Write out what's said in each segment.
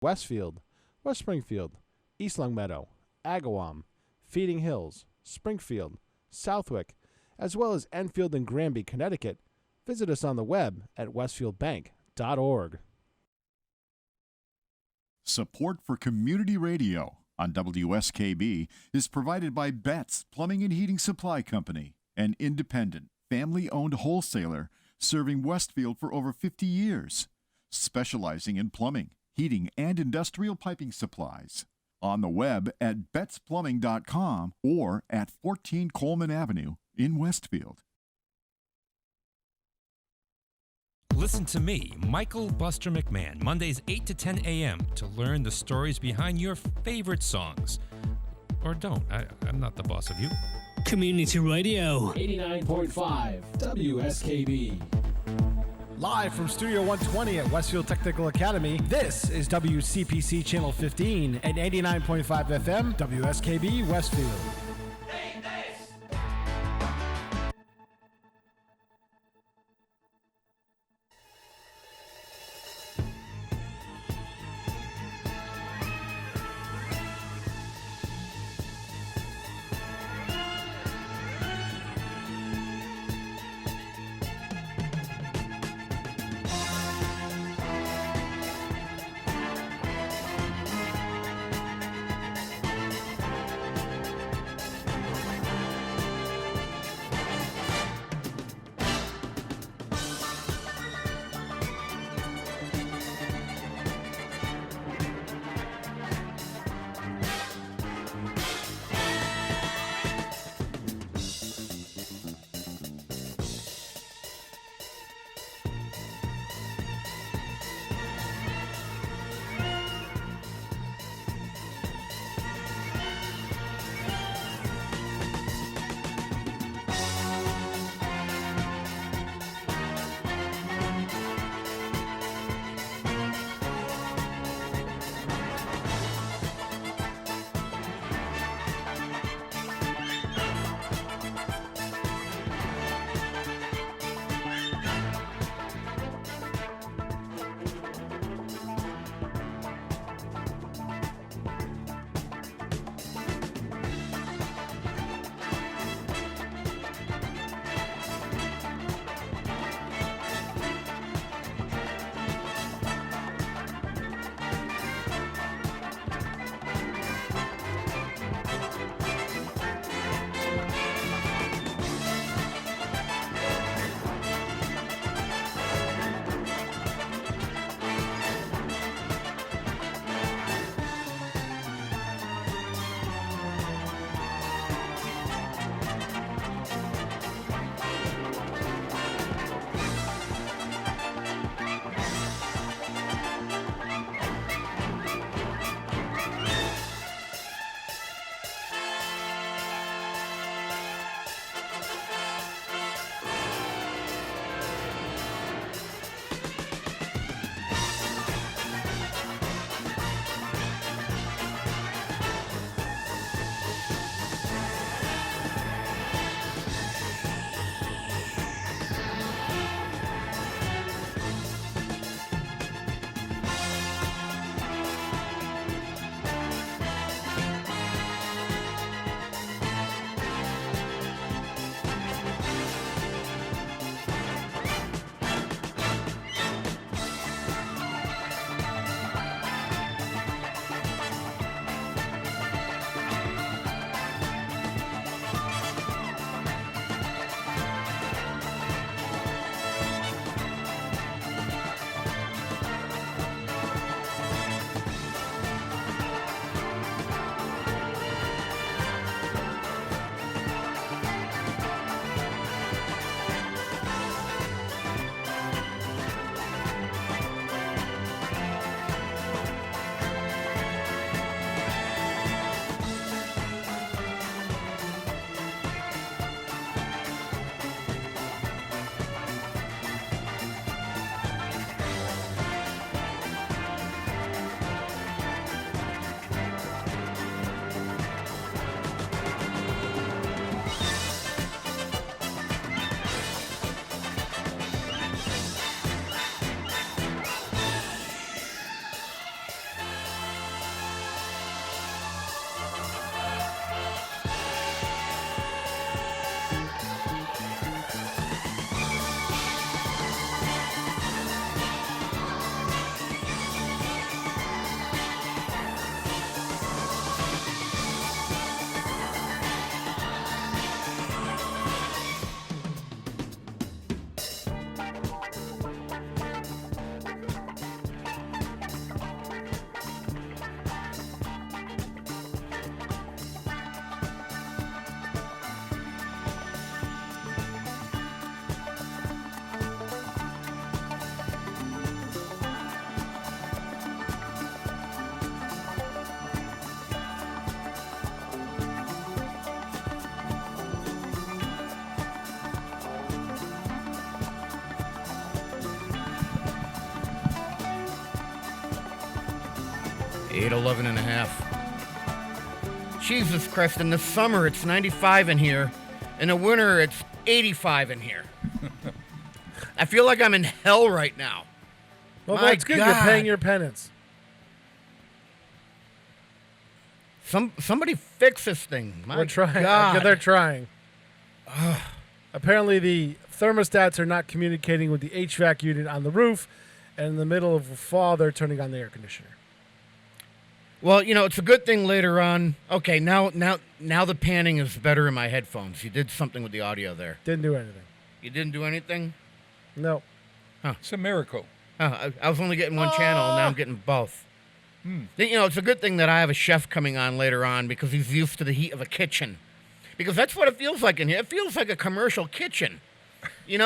Westfield, West Springfield, East Longmeadow, Agawam, Feeding Hills, Springfield, Southwick, as well as Enfield and Granby, Connecticut, visit us on the web at westfieldbank.org. Support for community radio on WSKB is provided by Betts Plumbing and Heating Supply Company, an independent, family-owned wholesaler serving Westfield for over 50 years, specializing in plumbing, heating, and industrial piping supplies. On the web at bettsplumbing.com or at 14 Coleman Avenue in Westfield. Listen to me, Michael Buster McMahon, Mondays 8 to 10 a.m. to learn the stories behind your favorite songs. Or don't. I'm not the boss of you. Community Radio. 89.5 WSKB. Live from Studio 120 at Westfield Technical Academy, this is WCPC Channel 15 and 89.5 FM, WSKB Westfield. 8:11 and a half. Jesus Christ, in the summer it's 95 in here. In the winter it's 85 in here. I feel like I'm in hell right now. Well, My that's good. You're God. paying your penance. Somebody fix this thing. My We're trying. God. They're trying. Apparently, the thermostats are not communicating with the HVAC unit on the roof, and in the middle of fall, they're turning on the air conditioner. Well, it's a good thing later on. Okay, now the panning is better in my headphones. You did something with the audio there. Didn't do anything. You didn't do anything? No. It's a miracle. I was only getting one channel, and now I'm getting both. It's a good thing that I have a chef coming on later on because he's used to the heat of a kitchen. Because that's what it feels like in here. It feels like a commercial kitchen. Did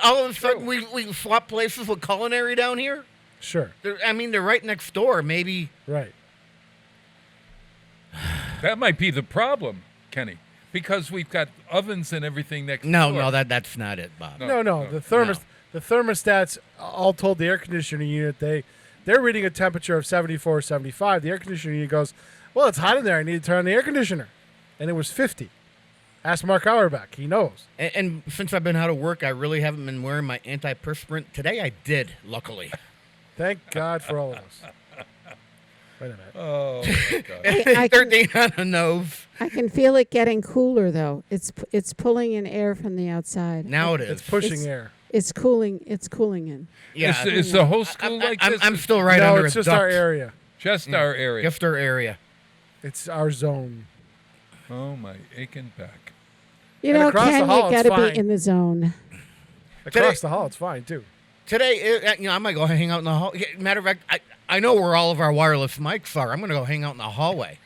all of a sudden we swap places with culinary down here? Sure. They're right next door, maybe. Right. That might be the problem, Kenny, because we've got ovens and everything next door. No, that's not it, Bob. No. The thermostats all told the air conditioning unit they're reading a temperature of 74 or 75. The air conditioning unit goes, well, it's hot in there. I need to turn on the air conditioner. And it was 50. Ask Mark Auerbach. He knows. And since I've been out of work, I really haven't been wearing my antiperspirant. Today I did, luckily. Thank God for all of us. Wait a minute. Oh, my God. I 13 on the nose. I can feel it getting cooler, though. It's pulling in air from the outside. Now it is. It's pushing It's- air. It's cooling. It's cooling in. Yeah. Is the whole school like this? I'm still right no, under it's a just duct. our area. Just our area. Just our area. It's our zone. Oh, my aching back. You And know, across the Ken, hall, you it's got to fine. be in the zone. Across the hall, it's fine, too. Today, I might go hang out in the hall. Matter of fact, I know where all of our wireless mics are. I'm going to go hang out in the hallway.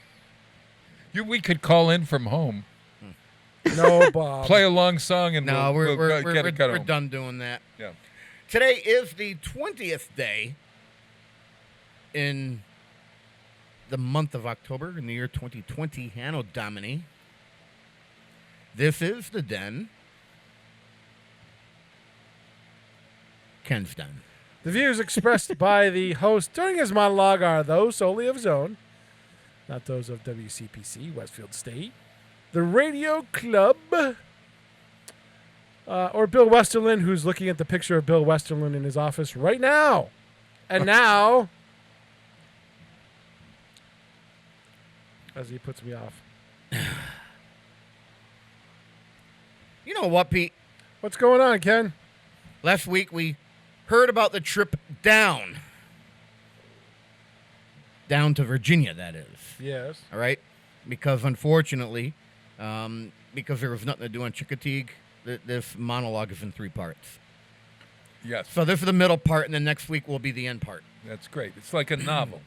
We could call in from home, No, Bob. play a long song, and No, we'll get it cut we're home. done doing that. Yeah. Today is the 20th day in the month of October in the year 2020, Anno Domini. This is the Den. Ken's Den. The views expressed by the host during his monologue are those solely of his own, not those of WCPC, Westfield State, the Radio Club, or Bill Westerlin, who's looking at the picture of Bill Westerlin in his office right now. And now, as he puts me off. You know what, Pete? What's going on, Ken? Last week we heard about the trip down. Down to Virginia, that is. Yes. All right? Because unfortunately, because there was nothing to do on Chickateague, this monologue is in 3 parts. Yes, So this is the middle part, and then next week will be the end part. that's great. It's like a novel.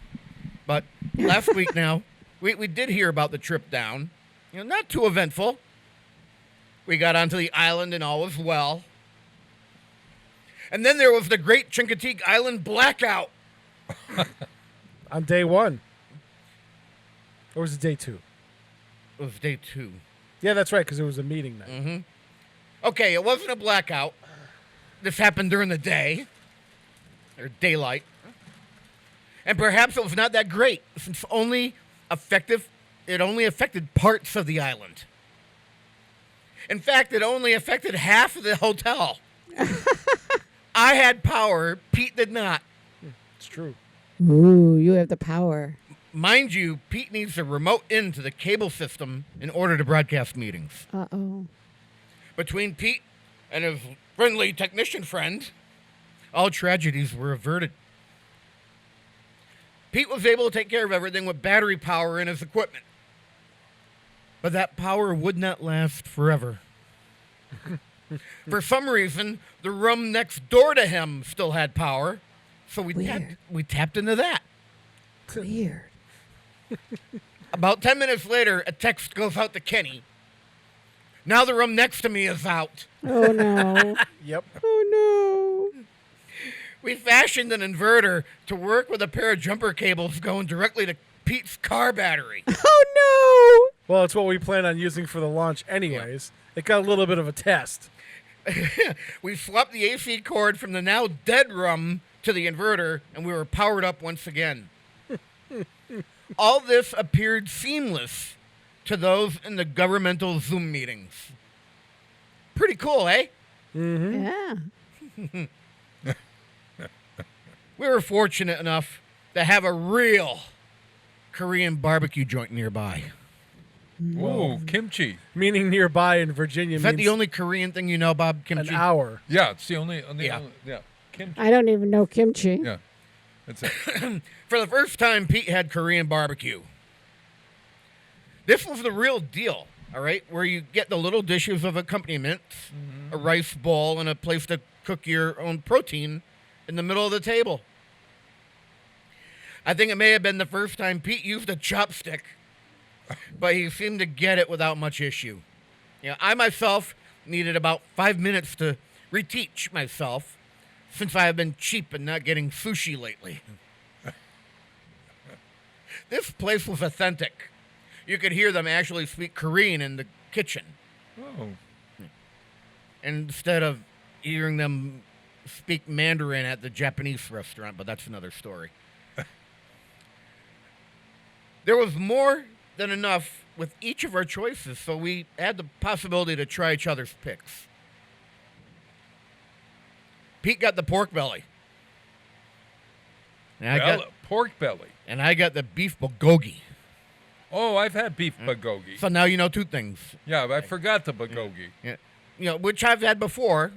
But last week now, we did hear about the trip down. Not too eventful. We got onto the island and all was well. And then there was the Great Chincoteague Island blackout. On day 1. Or was it day 2? It was day 2. Yeah, that's right, because it was a meeting night. Mm-hmm. Okay, it wasn't a blackout. This happened during the day. Or daylight. And perhaps it was not that great, since it only affected parts of the island. In fact, it only affected half of the hotel. I had power. Pete did not. It's true. Ooh, you have the power. Mind you, Pete needs a remote into the cable system in order to broadcast meetings. Uh-oh. Between Pete and his friendly technician friend, all tragedies were averted. Pete was able to take care of everything with battery power in his equipment. But that power would not last forever. For some reason, the room next door to him still had power, so we tapped into that. Weird. About 10 minutes later, a text goes out to Kenny. Now the room next to me is out. Oh, no. Yep. Oh, no. We fashioned an inverter to work with a pair of jumper cables going directly to Pete's car battery. Oh, Well, it's what we plan on using for the launch anyways. It got a little bit of a test. We swapped the AC cord from the now dead room to the inverter, and we were powered up once again. All this appeared seamless to those in the governmental Zoom meetings. Pretty cool, eh? Yeah. We were fortunate enough to have a real Korean barbecue joint nearby. Ooh, kimchi. Meaning nearby in Virginia Is that means the only Korean thing you know, Bob? Kimchi? an hour. Yeah, it's the only Yeah. kimchi. I don't even know kimchi. Yeah, that's it. For the first time, Pete had Korean barbecue. This was the real deal, all right, where you get the little dishes of accompaniment, a rice bowl, and a place to cook your own protein in the middle of the table. I think it may have been the first time Pete used a chopstick, but he seemed to get it without much issue. You know, I myself needed about 5 minutes to reteach myself, since I have been cheap and not getting sushi lately. This place was authentic. You could hear them actually speak Korean in the kitchen, Oh, instead of hearing them speak Mandarin at the Japanese restaurant, but that's another story. There was more than enough with each of our choices, so we had the possibility to try each other's picks. Pete got the pork belly. And pork belly. I got the beef bulgogi. Oh, I've had beef bulgogi. So now you know two things. Yeah, I forgot the bulgogi. Yeah. You know, which I've had before,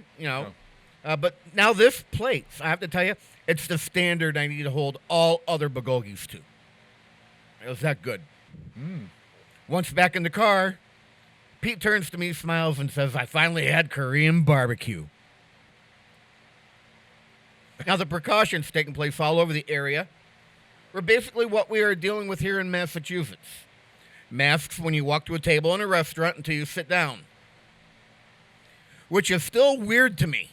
but now this plate, I have to tell you, it's the standard I need to hold all other bulgogis to. It was that good. Once back in the car, Pete turns to me, smiles, and says, I finally had Korean barbecue. Now, the precautions taking place all over the area were basically what we are dealing with here in Massachusetts. Masks when you walk to a table in a restaurant until you sit down. Which is still weird to me.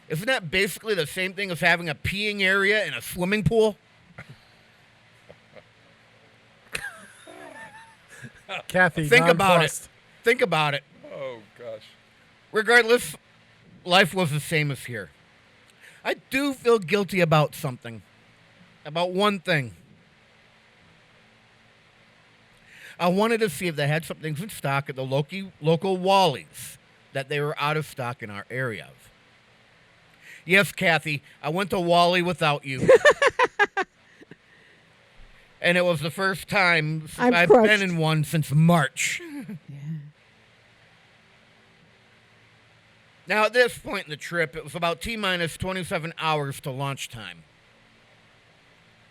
Isn't that basically the same thing as having a peeing area in a swimming pool? Kathy, Think about nonplussed. it. Think about it. Oh, gosh. Regardless, life was the same as here. I do feel guilty about something. About one thing. I wanted to see if they had some things in stock at the local Wally's that they were out of stock in our area of. Yes, Kathy, I went to Wally without you. And it was the first time I've crushed. been in one since March. Now, at this point in the trip, it was about T-minus 27 hours to launch time.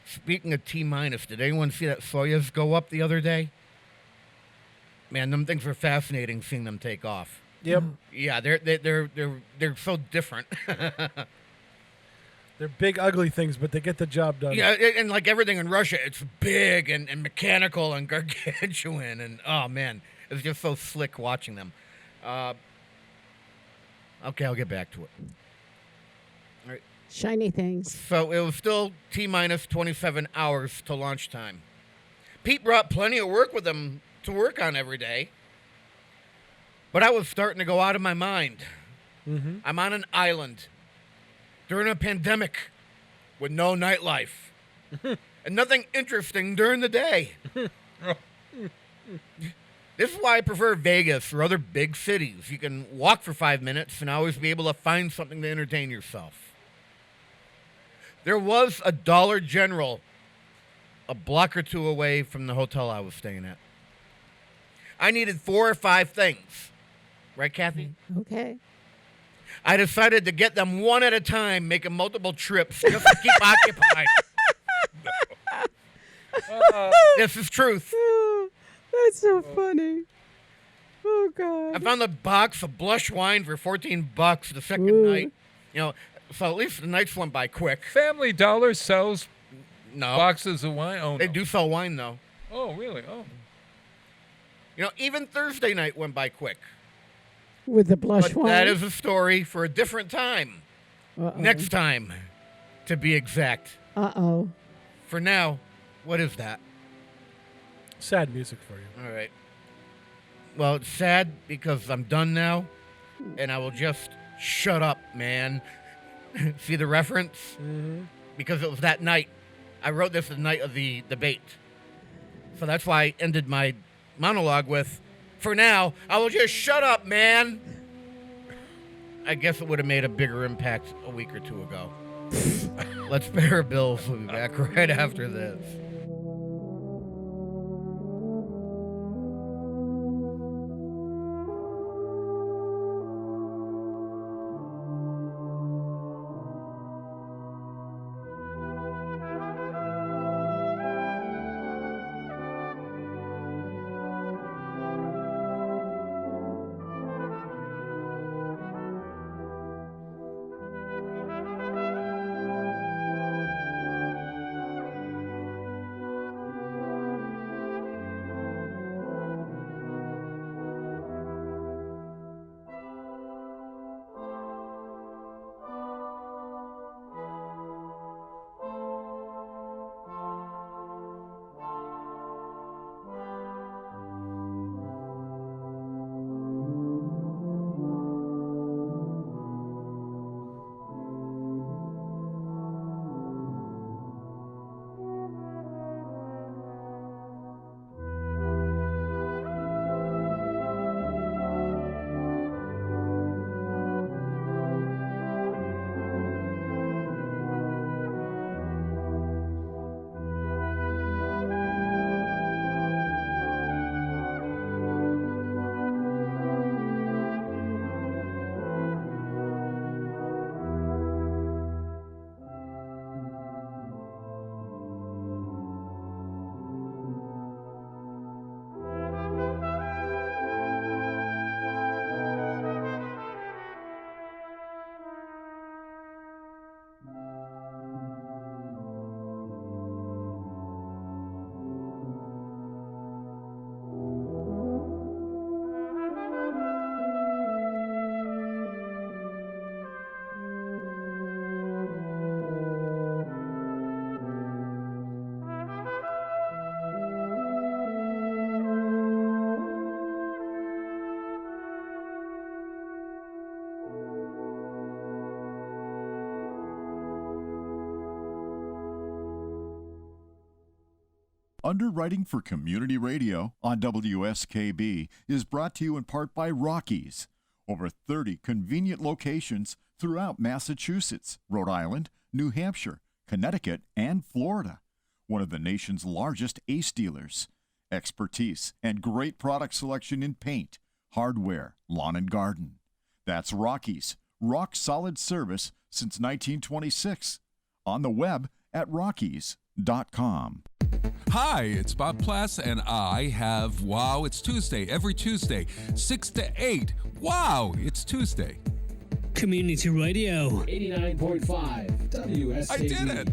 Speaking of T-minus, did anyone see that Soyuz go up the other day? Man, them things were fascinating seeing them take off. Yep. Yeah, they're so different. They're big, ugly things, but they get the job done. Yeah, and like everything in Russia, it's big and mechanical and gargantuan, and oh man, it's just so slick watching them. Okay, I'll get back to it. All right. Shiny things. So it was still T-minus 27 hours to launch time. Pete brought plenty of work with him to work on every day, but I was starting to go out of my mind. I'm on an island during a pandemic with no nightlife and nothing interesting during the day. This is why I prefer Vegas or other big cities. You can walk for 5 minutes and always be able to find something to entertain yourself. There was a Dollar General a block or two away from the hotel I was staying at. I needed 4 or 5 things. Right, Kathy? Okay. I decided to get them one at a time, making multiple trips just to keep occupied. This is truth. That's so funny. Oh, God. I found a box of blush wine for $14 the second night. So at least the nights went by quick. Family Dollar sells No. boxes of wine. Oh, They no. do sell wine, though. Oh, really? Oh. Even Thursday night went by quick. With the blush But wine. that is a story for a different time. Uh-oh. Next time, to be exact. Uh-oh. For now, what is that? Sad music for you. All right. Well, it's sad because I'm done now, and I will just shut up, man. See the reference? Because it was that night I wrote this the night of the debate. So that's why I ended my monologue with, for now, I will just shut up, man. I guess it would have made a bigger impact a week or two ago. Let's pay our bills. We'll be back right after this. Underwriting for Community Radio on WSKB is brought to you in part by Rockies. Over 30 convenient locations throughout Massachusetts, Rhode Island, New Hampshire, Connecticut, and Florida. One of the nation's largest ACE dealers. Expertise and great product selection in paint, hardware, lawn and garden. That's Rockies. Rock solid service since 1926. On the web at rockies.com. Hi, it's Bob Plass, and I have Wow, It's Tuesday, every Tuesday, 6 to 8. Wow, it's Tuesday. Community Radio. 89.5 WSKB. I did it!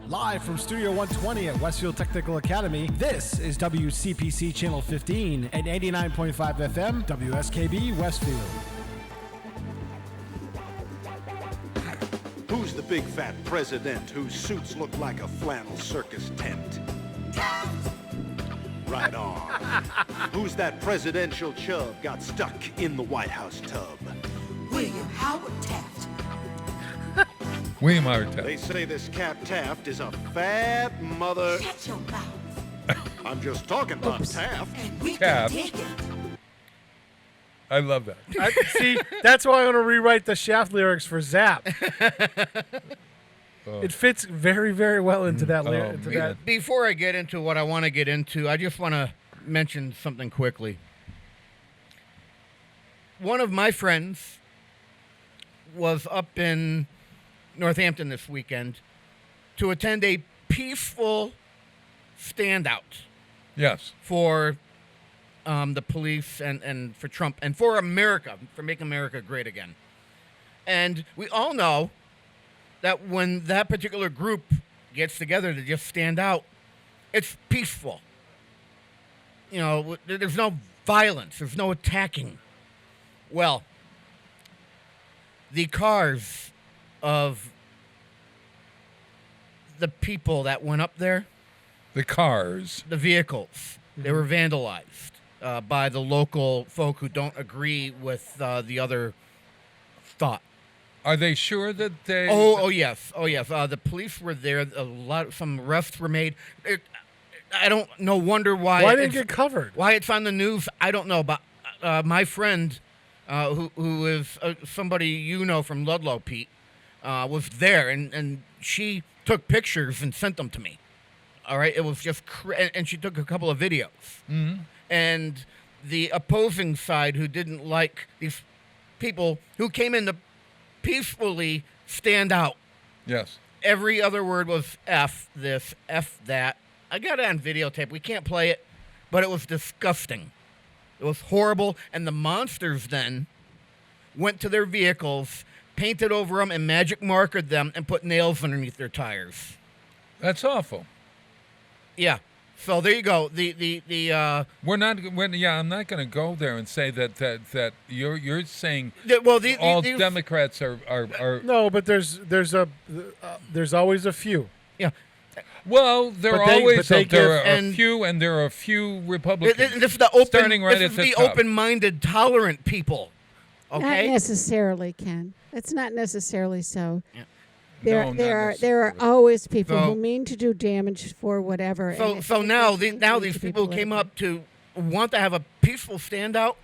Live from Studio 120 at Westfield Technical Academy, this is WCPC Channel 15 and 89.5 FM, WSKB Westfield. Who's the big fat president whose suits look like a flannel circus tent? Right on. Who's that presidential chub got stuck in the White House tub? William Howard Taft. William Howard Taft. They say this Cap Taft is a fat mother... Shut your mouth. I'm just talking about Taft. And we Taft. can take it. I love that. See, that's why I want to rewrite the Shaft lyrics for Zap. It fits very, very well into that lyric. man. Before I get into what I want to get into, I just want to mention something quickly. One of my friends was up in Northampton this weekend to attend a peaceful standout Yes. for the police and for Trump and for America, for making America great again. And we all know that when that particular group gets together to just stand out, it's peaceful. You know, there's no violence, there's no attacking. Well, the cars of the people that went up there, The cars. the vehicles, they were vandalized by the local folk who don't agree with the other thought. Are they sure that they? Oh yes. The police were there. Some arrests were made. I don't know. Wonder why. Why didn't it get covered? Why it's on the news? I don't know. But my friend, who is somebody you know from Ludlow, Pete, was there, and she took pictures and sent them to me. All right, it was just, and she took a couple of videos. Mm-hmm. And the opposing side, who didn't like these people who came in to peacefully stand out. Yes. Every other word was F this, F that. I got it on videotape. We can't play it, but it was disgusting. It was horrible. And the monsters then went to their vehicles, painted over them, and magic markered them, and put nails underneath their tires. That's awful. Yeah. So there you go. I'm not going to go there and say that you're saying all Democrats are. No, but there's always a few. Yeah. Well, there are a few, and there are a few Republicans. This is the open, starting right this at is the the top. open-minded, tolerant people. Okay. Not necessarily, Ken. It's not necessarily so. Yeah. There are always people who mean to do damage for whatever. So now these people came up to want to have a peaceful standout,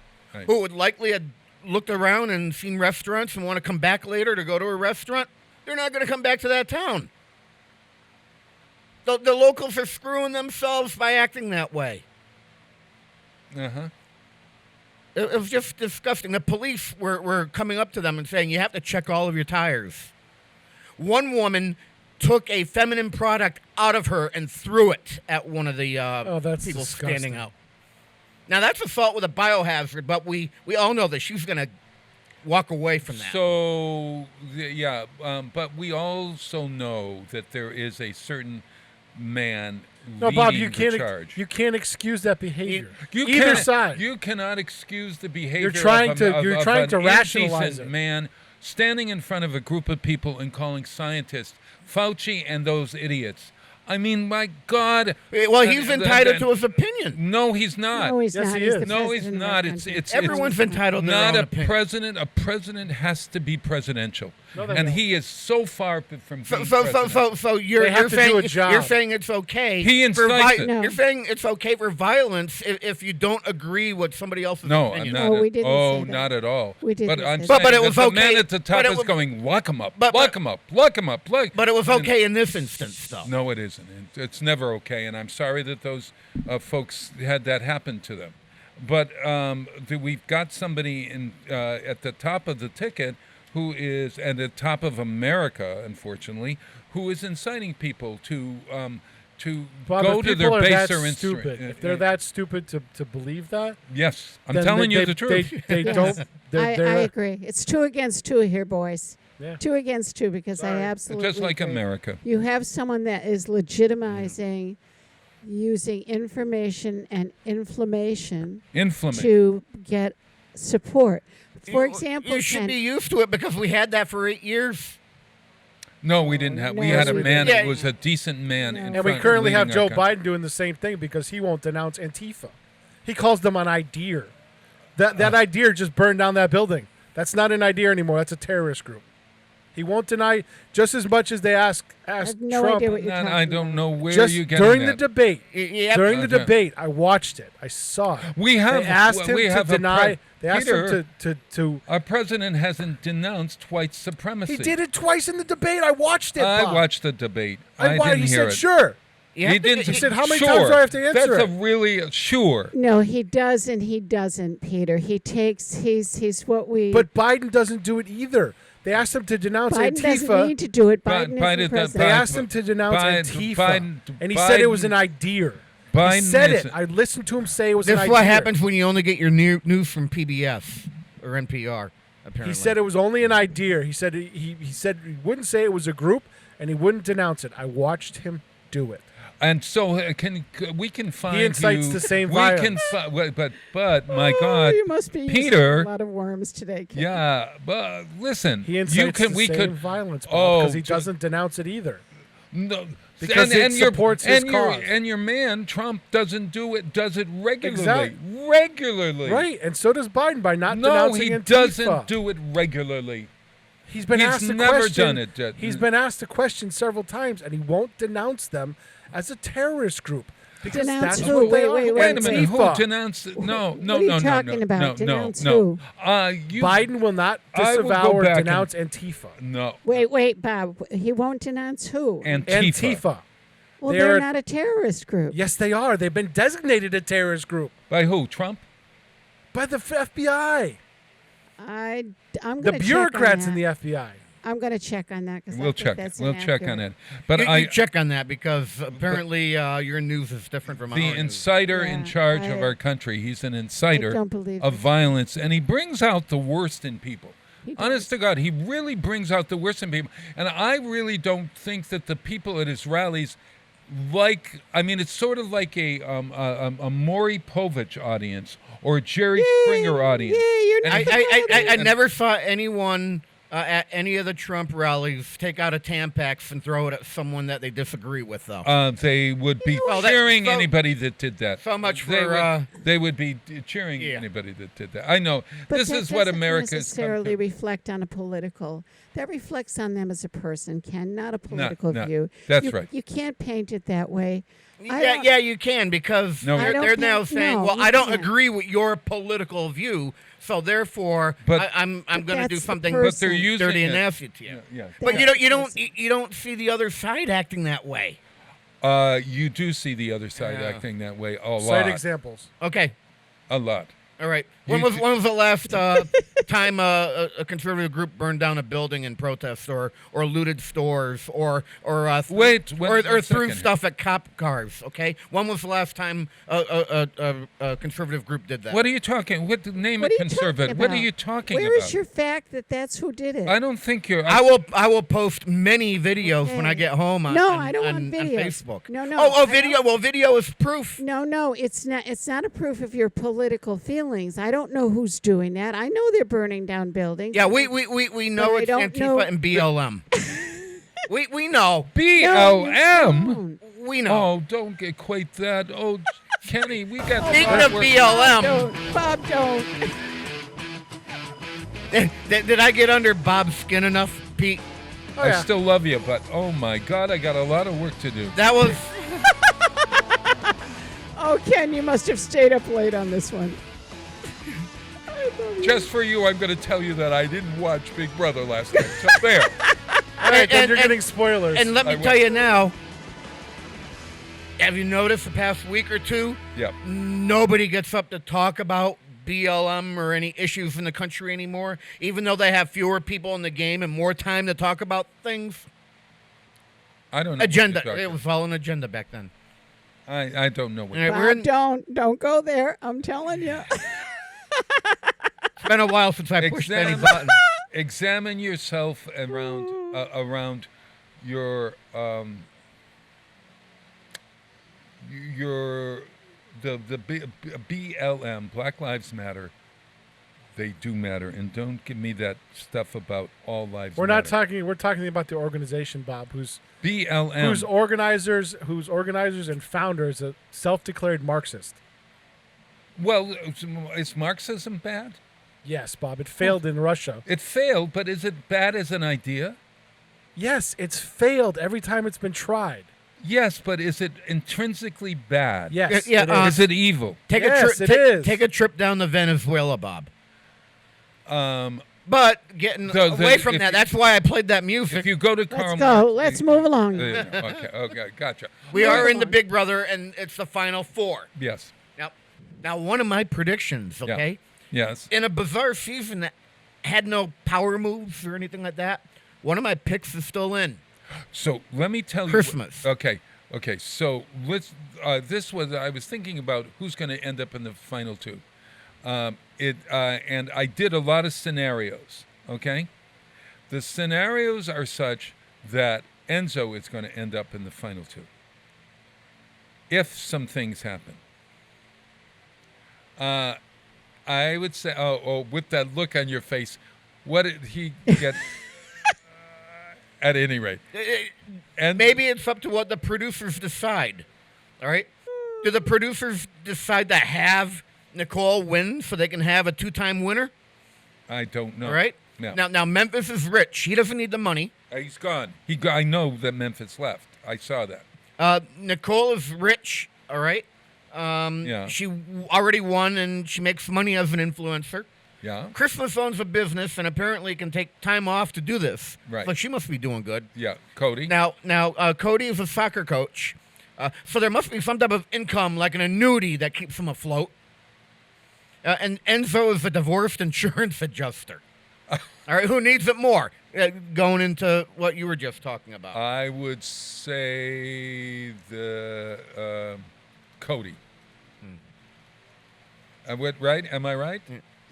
who would likely have looked around and seen restaurants and want to come back later to go to a restaurant. They're not going to come back to that town. The locals are screwing themselves by acting that way. Uh-huh. It was just disgusting. The police were coming up to them and saying, you have to check all of your tires. One woman took a feminine product out of her and threw it at one of the people standing out. Now, that's assault with a biohazard, but we all know that she's going to walk away from that. So, but we also know that there is a certain man Bob, leading the charge. You can't excuse that behavior. Either Either side. You cannot excuse the behavior You're trying of to an rationalize indecent it. man standing in front of a group of people and calling scientists Fauci and those idiots. I mean, my God. Well, he's entitled to his opinion. No, he's not. No, he's Yes, not. he He's is. the No, he's president of not. our It's country. Everyone's entitled to their not own a opinion. president. A president has to be presidential, and he is so far from being So president. you're have to do saying a job. you're saying it's okay. He incites it. No. You're saying it's okay for violence if you don't agree with somebody else's No, opinion. I'm not. No, we didn't say that. Not at all. We didn't But I'm say saying that. But it that was the okay. man at the top But it is was- going, lock him up, but- lock him up, lock him up. But it was okay in this instance, though. No, it isn't. It's never okay, and I'm sorry that those folks had that happen to them. But we've got somebody at the top of the ticket who is at the top of America, unfortunately, who is inciting people to Bob, go if to people their are that baser stupid, instrument. if they're that stupid to believe that, Yes, I'm then telling they, you the truth. They Yes. don't. I They're, agree. It's 2 against 2 here, boys. Yeah. 2 against 2 because I absolutely Just like agree. America. You have someone that is legitimizing using information and inflammation to get support. For example, You should Ken, be used to it because we had that for 8 years. No, we didn't have. We No, had a we man didn't. who was a decent man. No. In And we front- currently have leading our Joe country. Biden doing the same thing because he won't denounce Antifa. He calls them an idea. That idea just burned down that building. That's not an idea anymore. That's a terrorist group. He won't deny just as much as they asked have no Trump. idea what you're talking I don't about. know where Just you getting during that. the debate. Yep. During the Okay. debate, I watched it. I saw it. We have. They asked him we to have deny. They asked Peter, him to. Our president hasn't denounced white supremacy. He did it twice in the debate. I watched it. I Bob. watched the debate. I didn't He hear said, it. "Sure." You He have to- didn't. He said, "How many sure. times do I have to answer That's it?" a really sure. No, he does and he doesn't, Peter. He's what we. But Biden doesn't do it either. They asked him to denounce Biden doesn't Antifa. need to do it. Biden- Biden is Biden- the president. They asked him to denounce Antifa, and he said it was an idea. He Biden said is- it. I listened to him say it was This an is idea. what happens when you only get your news from PBS or NPR, apparently. He said it was only an idea. He said he said he wouldn't say it was a group, and he wouldn't denounce it. I watched him do it. And so we can find incites you, the same we violence. can but my God, You must be Peter. using a lot of worms today, Ken. Yeah, but listen, He incites you can. the We same could. violence Oh, because he doesn't denounce it either. No, Because it supports his cause. And your man Trump doesn't do it. Does it regularly? Exactly. Regularly. Right, and so does Biden by not No, denouncing he Antifa. doesn't do it regularly. He's been asked a never question. done it. He's been asked a question several times, and he won't denounce them as a terrorist group. Because Denounce that's who? what they are. Wait a minute. Antifa. Who denounced? No. What are you talking about? Denounce who? Biden will not I will disavow go or back and- denounce Antifa. No. Wait, Bob. He won't denounce who? Antifa. Well, They're- they're not a terrorist group. Yes, they are. They've been designated a terrorist group By who? Trump? by the FBI. I'm going The to bureaucrats check in on the FBI. I'm going to check on that because We'll check. We'll check on it. But you check on that because apparently your news is different from our the news. insider in charge of our country, he's an insider don't believe of it. violence, and he brings out the worst in people. He Honest to God, he really brings out the worst in people. And I really don't think that the people at his rallies it's sort of like a Maury Povich audience or a Jerry Springer audience. I never saw anyone at any of the Trump rallies take out a Tampax and throw it at someone that they disagree with, though. They would be Well, cheering anybody that did that. So much They for... they would be cheering anybody that did that. I know. But this that is what doesn't America is. necessarily reflect on a political. That reflects on them as a person, Ken, not a political no, view. that's right. You can't paint it that way. Yeah, you can because they're now saying, "Well, I don't agree with your political view, so therefore, I'm going to do something dirty and nasty to you." Yeah. But you don't see the other side acting that way. You do see the other side acting that way a lot. Cite examples. Okay. A lot. All right. When was the last time a conservative group burned down a building in protest, or looted stores, or threw stuff at cop cars? Okay. When was the last time a conservative group did that? What are you talking? Name it conservative. What are you talking about? Where is your fact that that's who did it? I don't think you're. I will post many videos when I get home on I don't want videos. on Facebook. No. Oh, video. Well, video is proof. No, it's not. It's not a proof of your political feelings. I don't know who's doing that. I know they're burning down buildings. Yeah, we know But it's I don't Antifa know. and BLM. we know. BLM. We know. Oh, don't equate that. Oh, Kenny, we got. Speaking of BLM, Bob, don't. Did I get under Bob's skin enough, Pete? I still love you, but oh my God, I got a lot of work to do. That was. Oh, Ken, you must have stayed up late on this one. Just for you, I'm going to tell you that I didn't watch Big Brother last night. So there. All right, then you're getting spoilers. And let me tell you now, have you noticed the past week or two? Yep. Nobody gets up to talk about BLM or any issues in the country anymore, even though they have fewer people in the game and more time to talk about things. I don't know. Agenda. It was all an agenda back then. I don't know what. Bob, don't go there. I'm telling you. It's been a while since I pushed any button. Examine yourself around your BLM, Black Lives Matter. They do matter, and don't give me that stuff about all lives. We're matter. not talking. We're talking about the organization, Bob, whose BLM, whose organizers and founders a self-declared Marxist. Well, is Marxism bad? Yes, Bob. It failed in Russia. It failed, but is it bad as an idea? Yes, it's failed every time it's been tried. Yes, but is it intrinsically bad? Yes. Is it evil? Take a trip down to Venezuela, Bob. But getting away from that, that's why I played that music. If you go to Karl Let's Marx, go. Let's move along. Okay, gotcha. We are in the Big Brother, and it's the final four. Yes. Now, one of my predictions, okay? Yeah. Yes. In a bizarre season that had no power moves or anything like that, one of my picks is still in. So let me tell you. Christmas. Okay. So let's. This was I was thinking about who's going to end up in the final two. And I did a lot of scenarios. Okay. The scenarios are such that Enzo is going to end up in the final two. If some things happen. I would say, with that look on your face, what did he get? At any rate, and maybe it's up to what the producers decide. All right, do the producers decide to have Nicole win so they can have a two-time winner? I don't know. All right, Yeah. Now Memphis is rich. He doesn't need the money. He's gone. I know that Memphis left. I saw that. Nicole is rich. All right. Yeah. She already won, and she makes money as an influencer. Yeah. Christmas owns a business and apparently can take time off to do this. Right. So she must be doing good. Yeah. Cody. Now, Cody is a soccer coach, so there must be some type of income, like an annuity, that keeps him afloat. And Enzo is a divorced insurance adjuster. All right, who needs it more? Going into what you were just talking about. I would say the Cody. Right? Am I right?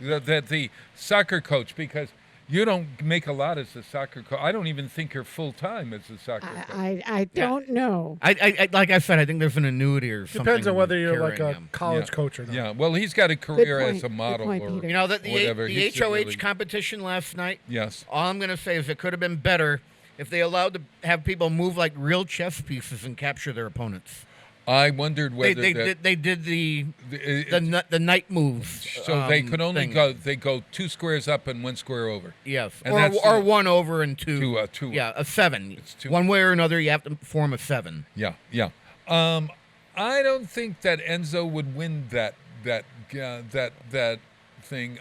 The soccer coach, because you don't make a lot as a soccer coach. I don't even think you're full time as a soccer coach. I don't know. I like I said, I think there's an annuity or something. Depends on whether you're like a carrying him. college coach or not. Yeah, well, he's got a career point. as a Good model point, or Peter. You know, whatever. the He's HOH really- competition last night, Yes. all I'm going to say is it could have been better if they allowed to have people move like real chess pieces and capture their opponents. I wondered whether They did the knight moves. so they could only thing. they go 2 squares up and 1 square over. Yes, And that's or the- 1 over and 2. Two. Yeah, a 7. It's 2. One way or another, you have to form a 7. Yeah. I don't think that Enzo would win that thing.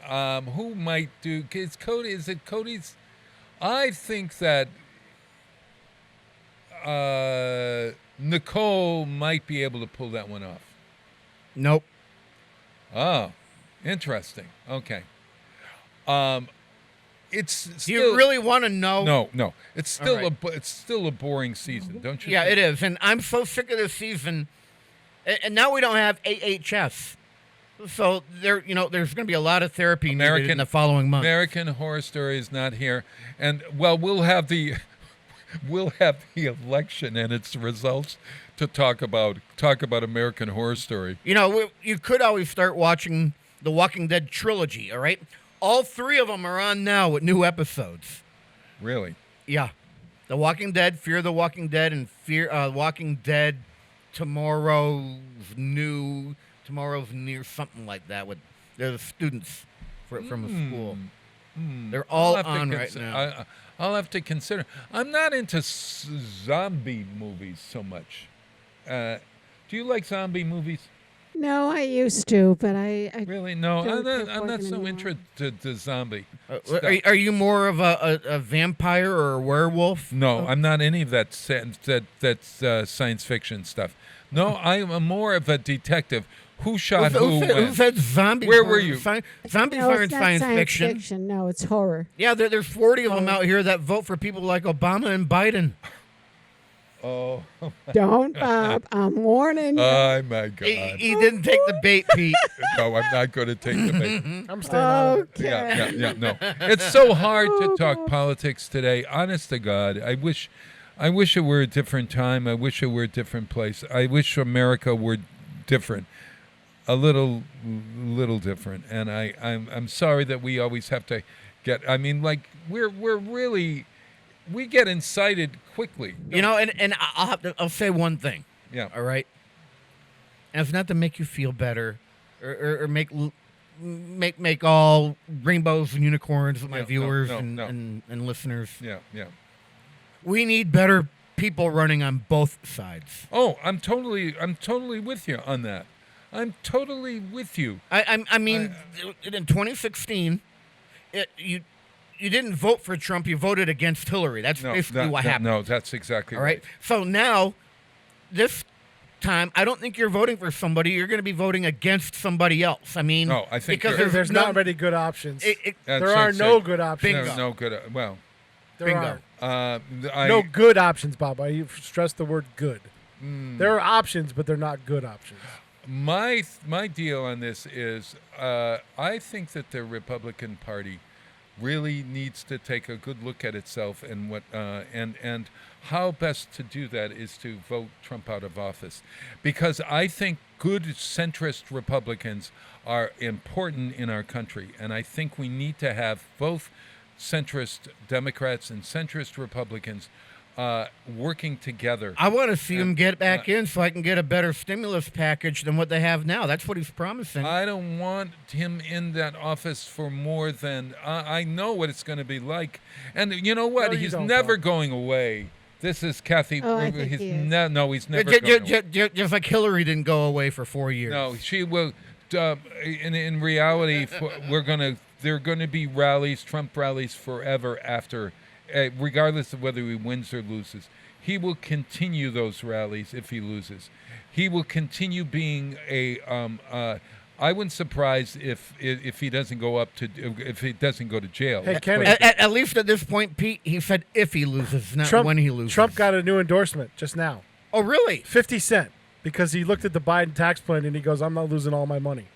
Who might do? Is Cody? Is it Cody's? I think that Nicole might be able to pull that one off. Nope. Oh, interesting. Okay. It's Do still, you really want to know? No. It's still All right. it's still a boring season, don't you? Yeah, think? it is, and I'm so sick of this season. And now we don't have AHS, so there's going to be a lot of therapy needed in the following month. American Horror Story is not here, and well, we'll have the election and its results to talk about American Horror Story. You know, you could always start watching the Walking Dead trilogy. All right, all 3 of them are on now with new episodes. Really? Yeah, The Walking Dead, Fear the Walking Dead, and Walking Dead Tomorrow's Near, something like that. With the students from a school. They're all on right now. I'll have to consider. I'm not into zombie movies so much. Do you like zombie movies? No, I used to, but I Really? No, don't I'm keep not working so anymore. interested to zombie. stuff. Are you more of a vampire or a werewolf? No, I'm not any of that science fiction stuff. No, I'm more of a detective. Who shot who? Who when? said zombies? Where were you? Zombies No, aren't it's not science fiction. fiction. No, it's horror. Yeah, there's 40 of them out here that vote for people like Obama and Biden. Oh, Don't, Bob. I'm warning you. oh my God! He didn't take the bait, Pete. No, I'm not going to take the bait. I'm staying out of it. Okay. Yeah, no. It's so hard to talk politics today. Honest to God, I wish it were a different time. I wish it were a different place. I wish America were different, a little different. And I'm sorry that we always have to get. I mean, like we're really. We get incited quickly. You know, and I'll say one thing. Yeah. All right. And it's not to make you feel better, or make all rainbows and unicorns with my viewers and listeners. Yeah. We need better people running on both sides. Oh, I'm totally with you on that. I'm totally with you. I mean, in 2016, you didn't vote for Trump. You voted against Hillary. That's basically what happened. No, that's exactly All right. So now, this time, I don't think you're voting for somebody. You're going to be voting against somebody else. I mean, No, I think because you're- There's not many good options. That's There are it, no so- good options. Bingo. No good. Well, There Bingo. are I no good options, Bob. I stress the word good. Hmm. There are options, but they're not good options. My deal on this is I think that the Republican Party really needs to take a good look at itself and what and how best to do that is to vote Trump out of office, because I think good centrist Republicans are important in our country, and I think we need to have both centrist Democrats and centrist Republicans working together. I want to see him get back in so I can get a better stimulus package than what they have now. That's what he's promising. I don't want him in that office for more than I know what it's going to be like. And you know what? No, you He's don't, never Bob. going away. This is Kathy. Oh, I think he's he is. no, he's never going away. Just like Hillary didn't go away for 4 years. No, she will. In reality, there are going to be rallies, Trump rallies forever after, regardless of whether he wins or loses. He will continue those rallies if he loses. He will continue being I wouldn't surprise if he doesn't go if he doesn't go to jail. Hey, Kenny. At least at this point, Pete, he said if he loses, not when he loses. Trump got a new endorsement just now. Oh, really? 50 Cent. Because he looked at the Biden tax plan and he goes, I'm not losing all my money.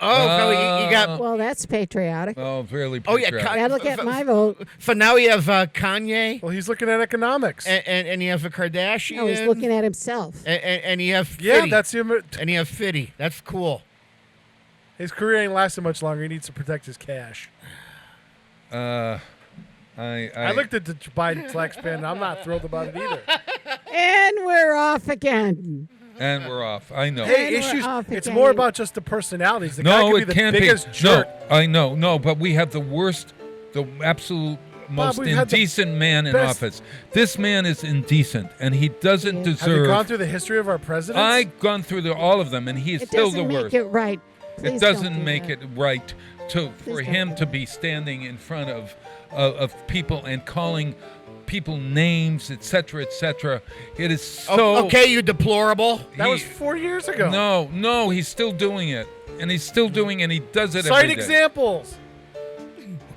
Oh, so he got. Well, that's patriotic. Oh, really Oh, yeah. patriotic. That'll get my vote. So now he has Kanye. Well, he's looking at economics. And he has a Kardashian. No, he's looking at himself. And he has Yeah, Fitty. that's him. And he has Fitty. That's cool. His career ain't lasting much longer. He needs to protect his cash. I looked at the Biden tax plan, and I'm not thrilled about it either. And we're off again. And we're off. I know. Hey, And we're issues. off It's again. more about just the personalities. The guy No, could be it the can't biggest be. jerk. No, I know. No, but we have the worst, the absolute most we've had the indecent man in best- office. This man is indecent, and he doesn't deserve. Have you gone through the history of our presidents? I've gone through all of them, and he is It still the doesn't make worst. it right. It Please don't doesn't do make that. it right for don't him do to that. be standing in front of people and calling people names, etc., etc. It is so. Okay, you deplorable. That was 4 years ago. No, he's still doing it, and he's still doing it. And he does it Cite every day. examples.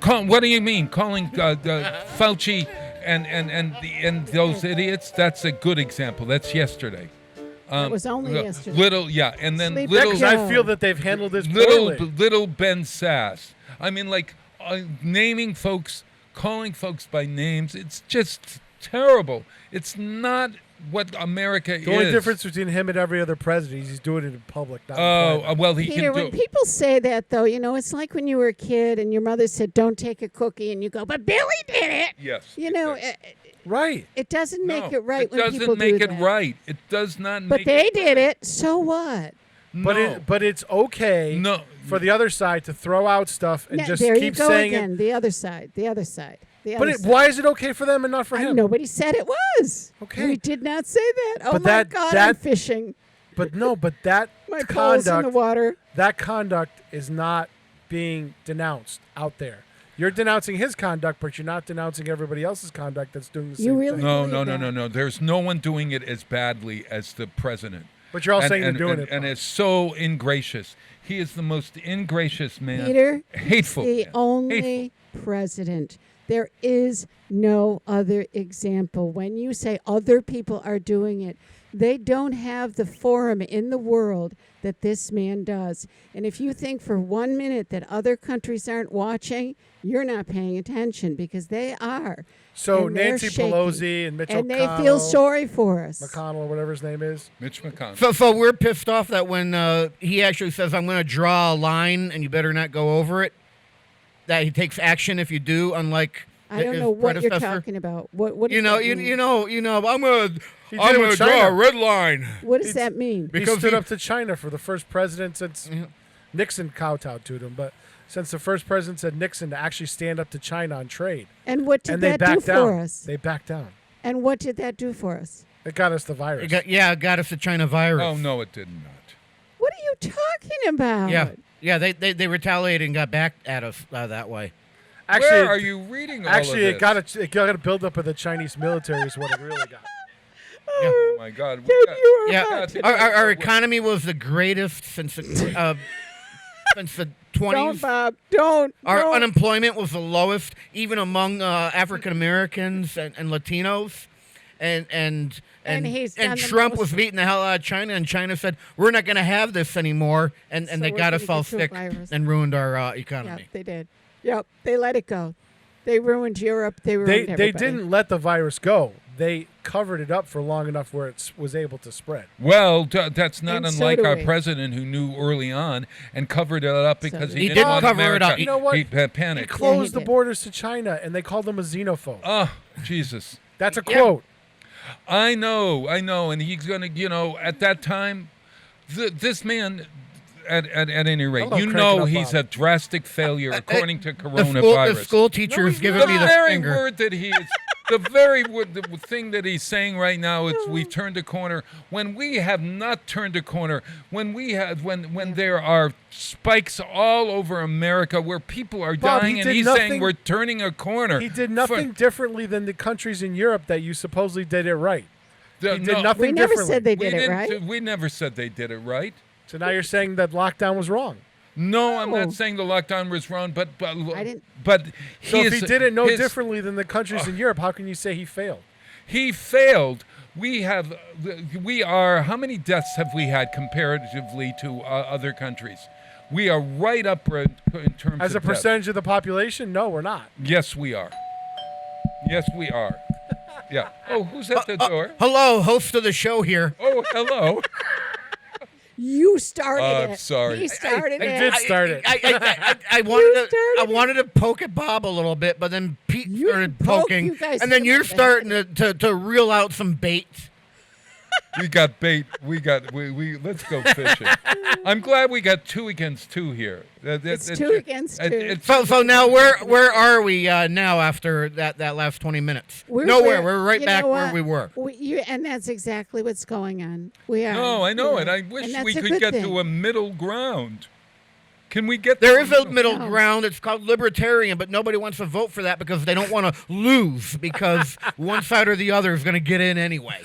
What do you mean? Calling Fauci and those idiots? That's a good example. That's yesterday. That was only yesterday. And then Sleep little. Joe. I feel that they've handled this poorly. Little Ben Sass. I mean, like naming folks, calling folks by names. It's just terrible. It's not what America is. The only difference between him and every other president is he's doing it in public. Not in private. Well, he Peter, can do. when people say that, though, it's like when you were a kid and your mother said, don't take a cookie, and you go, but Billy did it. Yes. Right. It doesn't make No, it right when doesn't people make do it that. right. It does not But make they it did it, so what? No. But it's okay for the other side to throw out stuff and Yeah, just there keep you go saying again. it. The other side. But why is it okay for them and not for him? Nobody said it was. Okay. We did not say that. Oh, But my that- God, that- I'm fishing. But that My pole's in the conduct, water. that conduct is not being denounced out there. You're denouncing his conduct, but you're not denouncing everybody else's conduct that's doing the same really thing. No. There's no one doing it as badly as the president. But you're all saying they're doing it. And it's so ingracious. He is the most ingracious man. Peter, Hateful. the man. only president. There is no other example. When you say other people are doing it, they don't have the forum in the world that this man does. And if you think for 1 minute that other countries aren't watching, you're not paying attention, because they are. So And they're Nancy shaking. Pelosi and Mitch And McConnell. they feel sorry for us. McConnell or whatever his name is. Mitch McConnell. So we're pissed off that when he actually says, I'm going to draw a line and you better not go over it, that he takes action if you do, unlike I don't his know what you're predecessor. talking about. What does You know, that you mean? know, I'm going He to did it with draw a China. red line. What does that mean? He Because stood he- up to China for the first president since Nixon kowtowed to him, but since the first president said Nixon to actually stand up to China on trade. And what did and they that do backed down. for us? They backed down. And what did that do for us? It got us the virus. It got us the China virus. Oh, no, it did not. What are you talking about? Yeah, they retaliated and got back at us that way. Actually, Where are you reading all Actually, of this? it got a buildup of the Chinese military is what it really got. Oh, my God. Our economy was the greatest since the 20s. Don't, Bob. Don't. Our don't. unemployment was the lowest, even among African Americans and Latinos. And he's done the Trump most. was beating the hell out of China, and China said, we're not going to have this anymore. And So they we're got gonna us all get to a sick virus. and ruined our Yeah, economy. they did. Yep, they let it go. They ruined Europe. They ruined They everybody. didn't let the virus go. They covered it up for long enough where it was able to spread. Well, that's not And so unlike do our we. president, who knew early on and covered it up because do he we. didn't He did want cover it America. up. You know what? He He panicked. closed he the did. borders to China, and they called him a xenophobe. Oh, Jesus. That's a Yeah. quote. I know, and he's gonna, at that time, this man, at any rate, Hello, cranking up he's Bob. a drastic failure according to The coronavirus. school teacher is giving me the the very finger. word that he is, the very word, the thing that he's saying right now is we've turned a corner. When we have not turned a corner, when there are spikes all over America where people are Bob, dying, he and did he's nothing- saying we're turning a corner. He did nothing differently than the countries in Europe that you supposedly did it right. He did nothing We never differently. said they We did it didn't- right. We never said they did it right. So now you're saying that lockdown was wrong. No, I'm No. not saying the lockdown was wrong, but I didn't- But So if he his- did it no his- differently than the countries in Europe, how can you say he failed? He failed. We are. How many deaths have we had comparatively to other countries? We are right up in terms As a of deaths. percentage of the population, no, we're not. Yes, we are. Yes, we are. Yeah. Oh, who's at the door? Hello, host of the show here. Oh, hello. You started it. I'm sorry. He started I it. did start it. I wanted to poke at Bob a little bit, but then Pete started poking, you guys and then hit you're him starting to reel out some bait. We got bait. We let's go fishing. I'm glad we got 2 against 2 here. It's 2 against 2. So now where are we now after that last 20 minutes? Nowhere. We're right you back know where what? we were. And that's exactly what's going on. We are. No, I know we it. are. I And wish that's we a could good get thing. to a middle ground. Can we get There to is a middle No. ground. It's called libertarian, but nobody wants to vote for that because they don't want to lose because one side or the other is going to get in anyway.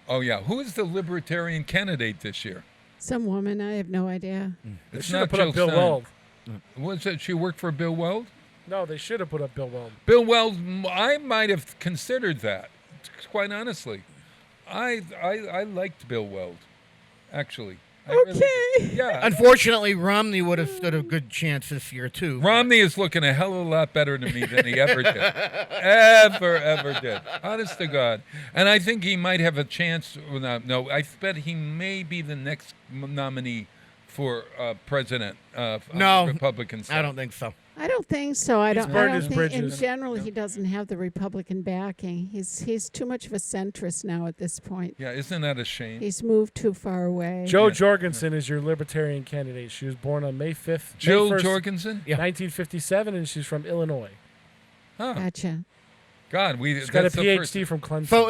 Oh, yeah. Who is the libertarian candidate this year? Some woman, I have no idea. They It's should not have put Jill up Bill Stein. Weld. Was it? She worked for Bill Weld? No, they should have put up Bill Weld. Bill Weld, I might have considered that, quite honestly. I liked Bill Weld, actually. I really did. Yeah. Unfortunately, Romney would have stood a good chance this year, too. Romney is looking a hell of a lot better to me than he ever did. Ever did. Honest to God. And I think he might have a chance. No, I bet he may be the next nominee for president of No, the Republican side. I don't think so. I don't think so. I don't burned his think in bridges. general he doesn't have the Republican backing. He's too much of a centrist now at this point. Yeah, isn't that a shame? He's moved too far away. Jo Jorgensen is your libertarian candidate. She was born on May 5th, Jill May 1st, Jorgensen? Yeah. 1957, and she's from Illinois. Huh. Gotcha. God, She's got a that's the first- PhD from Clemson. So,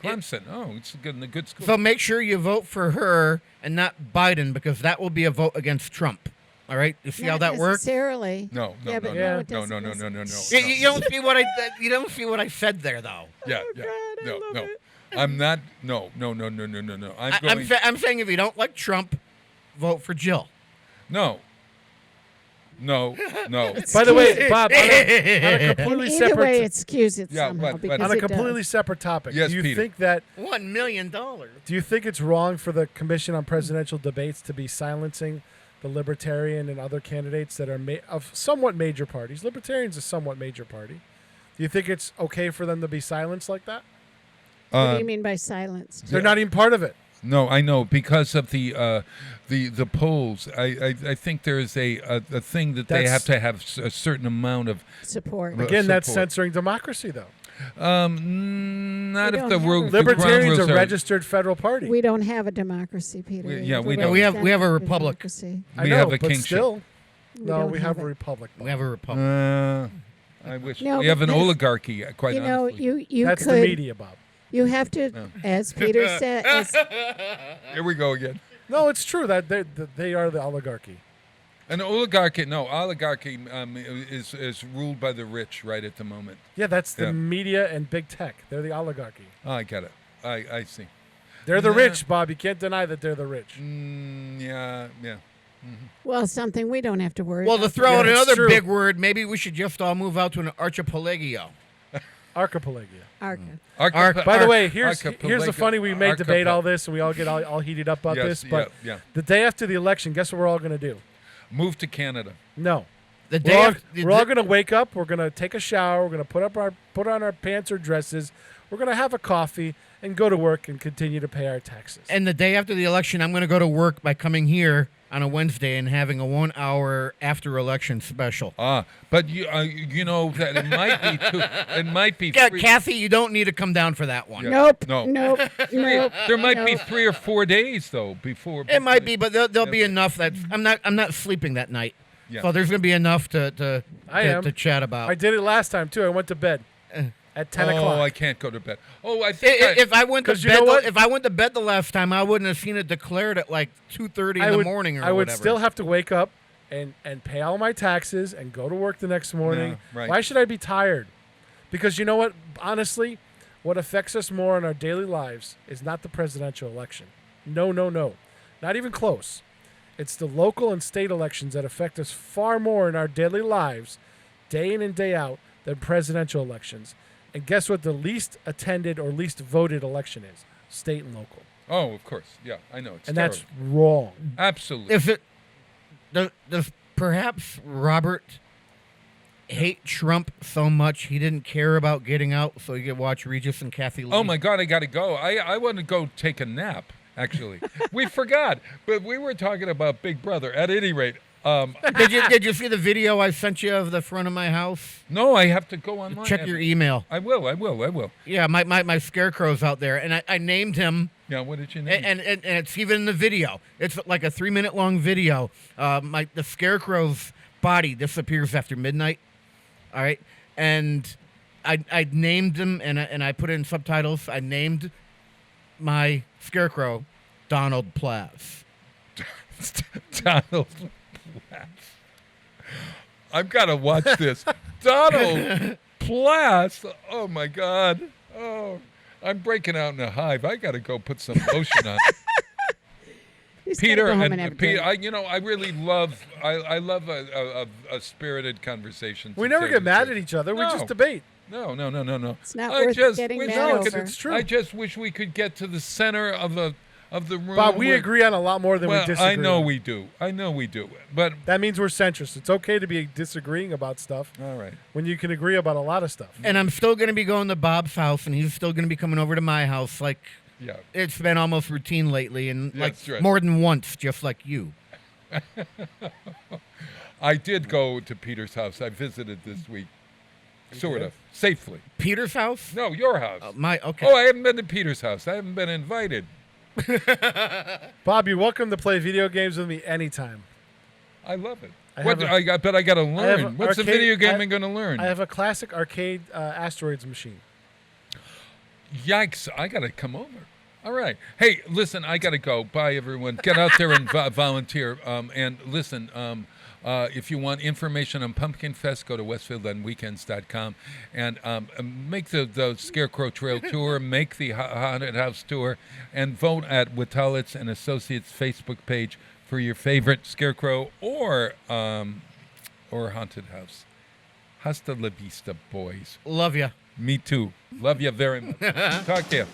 Clemson. Oh, it's a good school. so make sure you vote for her and not Biden because that will be a vote against Trump. All right, you see how Not that works? necessarily. No, Yeah, but no, no, no, it doesn't no. You don't see what you don't see what I said there though. Yeah, Oh, yeah. God, I No, love no. it. I'm not. No. I'm saying if you don't like Trump, vote for Jill. No. By the way, Bob, on a completely Either separate way, excuse it Yeah, somehow but- because on a it completely does. separate topic. Yes, do you Peter. think that $1 million. do you think it's wrong for the Commission on Presidential Debates to be silencing the Libertarian and other candidates that are of somewhat major parties? Libertarian's a somewhat major party. Do you think it's okay for them to be silenced like that? What do you mean by silence? They're not even part of it. No, I know because of the polls. I think there is a thing that they have to have a certain amount of Support. Again, that's support. censoring democracy, though. Not We if don't the have rule. a- Libertarians the are ground rules registered federal party. We don't have a democracy, Peter. We- yeah, we have don't. We have a representative republic. democracy. I we know, have a but kingship. still, no, don't we have a republic. We have a republic. I wish No, we have an because, oligarchy. Quite You know, honestly. you That's could. the media, Bob. You have to, as Peter said, Here we go again. No, it's true that they are the oligarchy. An oligarchy. No, oligarchy is ruled by the rich right at the moment. Yeah, that's the Yeah. media and big tech. They're the oligarchy. Oh, I get it. I see. They're the Yeah. rich, Bob. You can't deny that they're the rich. Yeah. well, something we don't have to worry Well, about. to throw out Yeah, it's another true. big word, maybe we should just all move out to an archipelago. Archipelagia. By the way, here's the Archipelago- funny. We may debate all this, and we all get all heated up about Yes, this. But yeah. the day after the election, guess what we're all going to do? Move to Canada. No. The We're day all, after, we're all going to wake up. We're going to take a shower. We're going to put on our pants or dresses. We're going to have a coffee and go to work and continue to pay our taxes. and the day after the election, I'm going to go to work by coming here on a Wednesday and having a 1 hour after election special. But you know that it might be too. It might be. Yeah, Kathy, you don't need to come down for that one. Yeah. Nope. No. Nope. Nope. There might be nope. 3 or 4 days though before. It might be, but there'll be enough that I'm not sleeping that night. Yeah. So there's gonna be enough to chat about. I did it last time too. I went to bed at 10 o'clock. Oh, I can't go to bed. Oh, I think If I went to 'Cause bed, you know what? if I went to bed the last time, I wouldn't have seen it declared at like 2:30 in the morning or I would whatever. still have to wake up and pay all my taxes and go to work the next morning. Yeah, right. Why should I be tired? Because you know what? Honestly, what affects us more in our daily lives is not the presidential election. No. Not even close. It's the local and state elections that affect us far more in our daily lives, day in and day out, than presidential elections. And guess what the least attended or least voted election is? State and local. Oh, of course. Yeah, I know. It's And terrible. that's wrong. Absolutely. Is it? Does perhaps Robert hate Trump so much he didn't care about getting out so he could watch Regis and Kathy Lee? Oh my God, I got to go. I want to go take a nap. Actually, we forgot, but we were talking about Big Brother. At any rate, Did you see the video I sent you of the front of my house? No, I have to go online. Check your email. I will. Yeah, my scarecrow's out there, and I named him. Yeah, what did you name? And it's even in the video. It's like a 3-minute long video. The scarecrow's body disappears after midnight. All right, and I named him, and I put in subtitles. I named my scarecrow Donald Plass. Donald Plass. I've got to watch this. Donald Plass. Oh my God. Oh, I'm breaking out in a hive. I got to go put some lotion on. Peter and Peter, I really love. I love a spirited conversation. We never get mad at each other. We just debate. No. It's not worth getting mad over. It's true. I just wish we could get to the center of the room. Bob, we agree on a lot more than we disagree. I know on. we do. But that means we're centrists. It's okay to be disagreeing about stuff. All right. When you can agree about a lot of stuff. And I'm still going to be going to Bob's house, and he's still going to be coming over to my house. Like, yeah, it's been almost routine lately, and That's right. more than once, just like you. I did go to Peter's house. I visited this week. Sort of. Safely. Peter's house? No, your house. Okay. Oh, I haven't been to Peter's house. I haven't been invited. Bob, you're welcome to play video games with me anytime. I love it. but I got to learn. What's the video game I'm going to learn? I have a classic arcade asteroids machine. Yikes. I got to come over. All right. Hey, listen, I got to go. Bye, everyone. Get out there and volunteer. And listen, if you want information on Pumpkin Fest, go to westfieldonweekends.com and make the Scarecrow Trail Tour, make the Haunted House Tour, and vote at Witalitz and Associates Facebook page for your favorite Scarecrow or Haunted House. Hasta la vista, boys. Love ya. Me too. Love you very much. Talk to you.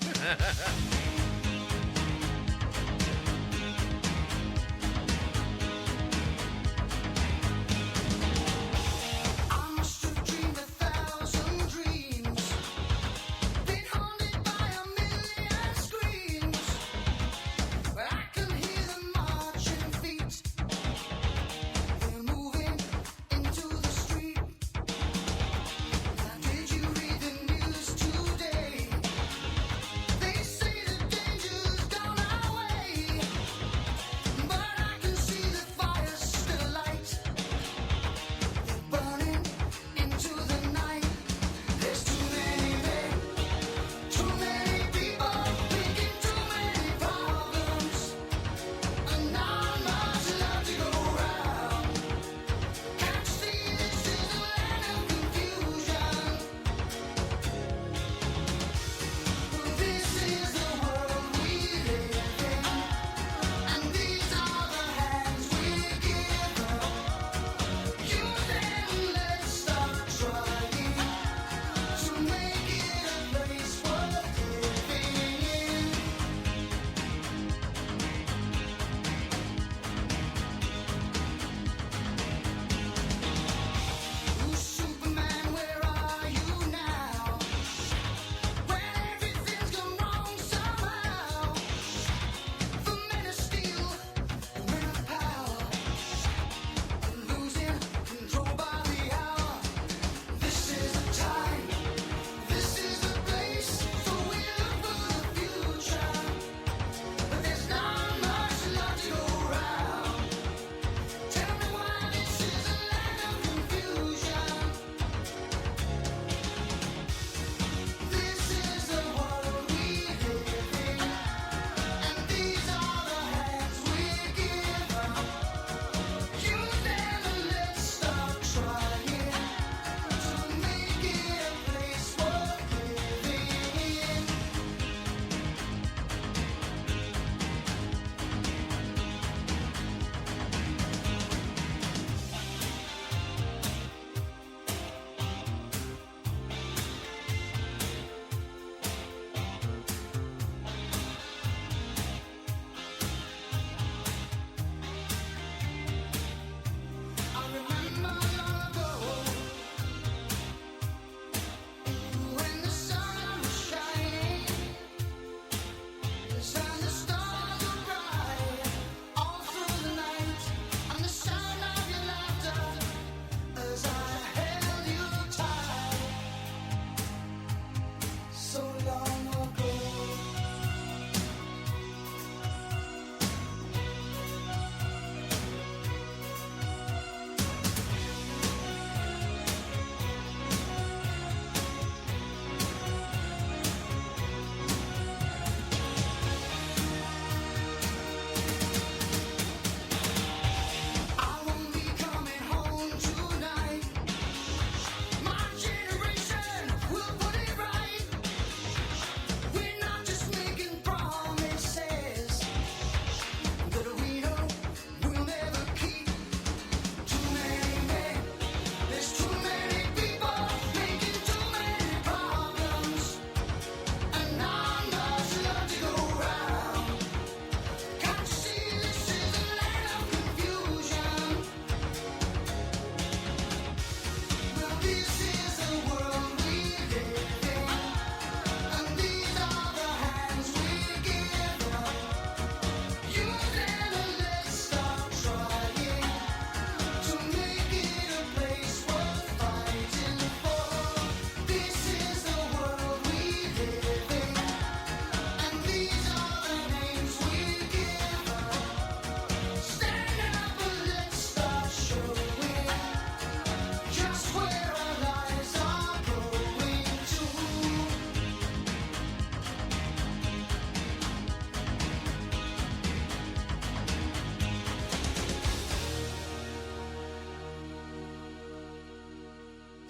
Did you read the news today? They say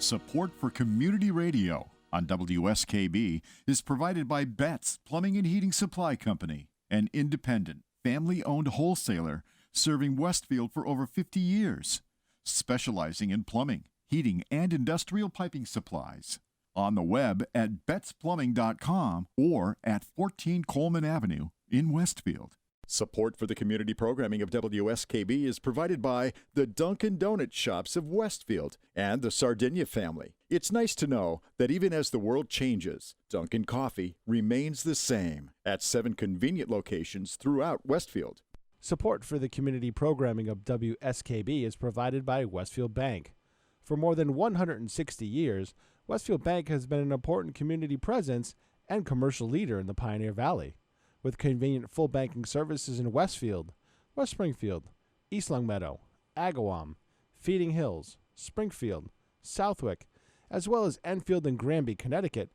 Support for community radio on WSKB is provided by Betts Plumbing and Heating Supply Company, an independent, family-owned wholesaler serving Westfield for over 50 years, specializing in plumbing, heating, and industrial piping supplies. On the web at bettsplumbing.com or at 14 Coleman Avenue in Westfield. Support for the community programming of WSKB is provided by the Dunkin' Donut Shops of Westfield and the Sardinia family. It's nice to know that even as the world changes, Dunkin' Coffee remains the same at 7 convenient locations throughout Westfield. Support for the community programming of WSKB is provided by Westfield Bank. For more than 160 years, Westfield Bank has been an important community presence and commercial leader in the Pioneer Valley. With convenient full banking services in Westfield, West Springfield, East Longmeadow, Agawam, Feeding Hills, Springfield, Southwick, as well as Enfield and Granby, Connecticut,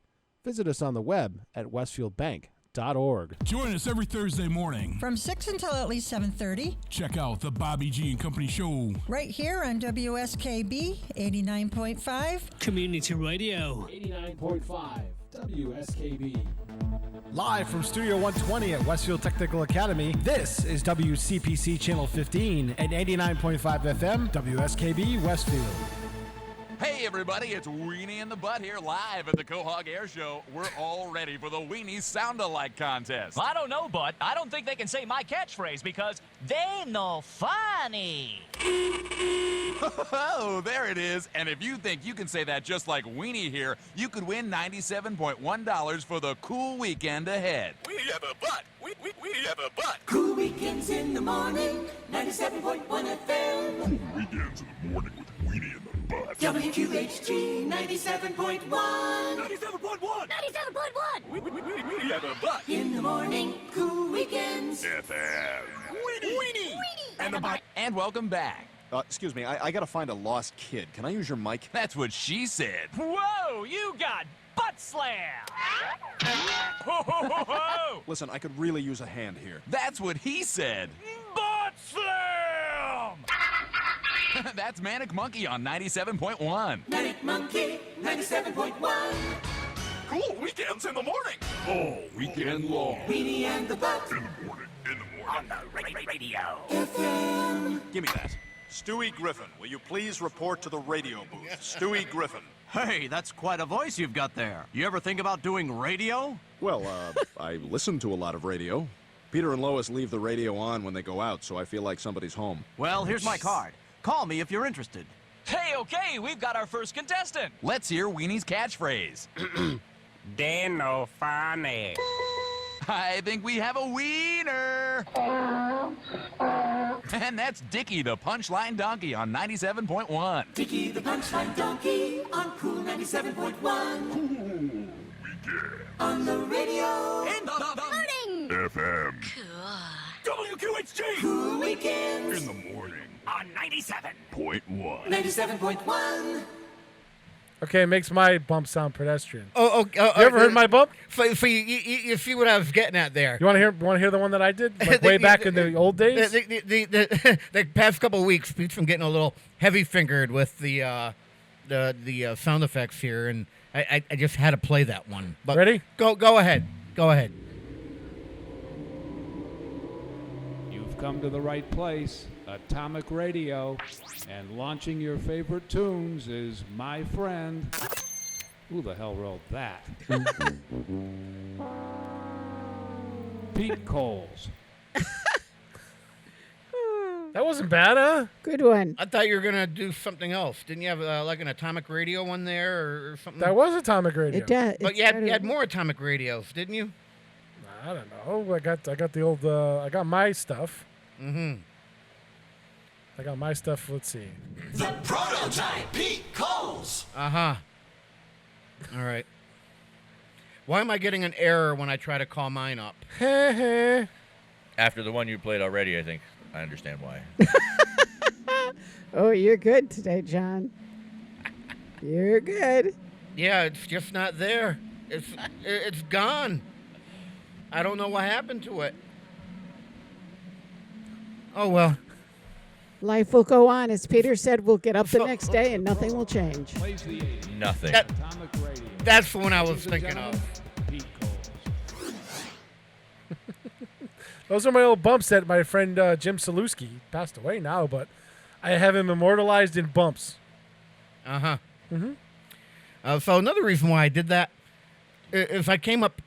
visit us on the web at westfieldbank.org. Join us every Thursday morning from 6 until at least 7:30. Check out the Bobby G and Company Show right here on WSKB 89.5 Community Radio. 89.5 WSKB. Live from Studio 120 at Westfield Technical Academy, this is WCPC Channel 15 and 89.5 FM, WSKB Westfield. Hey everybody, it's Weenie and the Butt here live at the Quahog Air Show. We're all ready for the Weenie Sound-Alike contest. I don't know, Butt. I don't think they can say my catchphrase because they no funny. Oh, there it is. And if you think you can say that just like Weenie here, you could win $97.1 for the cool weekend ahead. We have a butt. We have a butt. Cool weekends in the morning, 97.1 FM. Cool weekends in the morning with Weenie and the Butt. WQHG 97.1. 97.1. 97.1. We have a butt. In the morning, cool weekends. FM. Weenie. And the Butt. And welcome back. Excuse me, I gotta find a lost kid. Can I use your mic? That's what she said. Whoa, you got butt slam. Ho, ho, ho, ho. Listen, I could really use a hand here. That's what he said. Butt slam. That's Manic Monkey on 97.1. Manic Monkey 97.1. Cool weekends in the morning. All weekend long. Weenie and the Butt. In the morning. On the radio. FM. Give me that. Stewie Griffin, will you please report to the radio booth? Stewie Griffin. Hey, that's quite a voice you've got there. You ever think about doing radio? Well, I listen to a lot of radio. Peter and Lois leave the radio on when they go out, so I feel like somebody's home. Well, here's my card. Call me if you're interested. Hey, okay, we've got our first contestant. Let's hear Weenie's catchphrase. They no funny. I think we have a wiener. And that's Dickie the Punchline Donkey on 97.1. Dickie the Punchline Donkey on Cool 97.1. Cool weekend. On the radio. In the morning. FM. Cool. WQHG. Cool weekends. In the morning. On 97.1. 97.1. Okay, it makes my bump sound pedestrian. You You ever heard my bump? You see what I was getting at there. You want to hear the one that I did like way back in the old days? The past couple of weeks, Pete's been getting a little heavy-fingered with the sound effects here, and I just had to play that one. But ready? Go ahead. Go ahead. You've come to the right place. Atomic Radio, and launching your favorite tunes is my friend. Who the hell wrote that? Pete Coles. That wasn't bad, huh? Good one. I thought you were gonna do something else. Didn't you have like an Atomic Radio one there or something? That was Atomic Radio. It does. But you had more Atomic Radios, didn't you? I don't know. I got the old. I got my stuff. Mm-hmm. I got my stuff. Let's see. The prototype, Pete Coles. Uh-huh. All right. Why am I getting an error when I try to call mine up? After the one you played already, I think I understand why. Oh, you're good today, John. You're good. Yeah, it's just not there. It's gone. I don't know what happened to it. Oh, well. Life will go on. As Peter said, we'll get up the next day and nothing will change. Nothing. That's the one I was thinking of. Those are my old bumps that my friend Jim Saluski passed away now, but I have him immortalized in bumps. Uh-huh. So another reason why I did that is I came up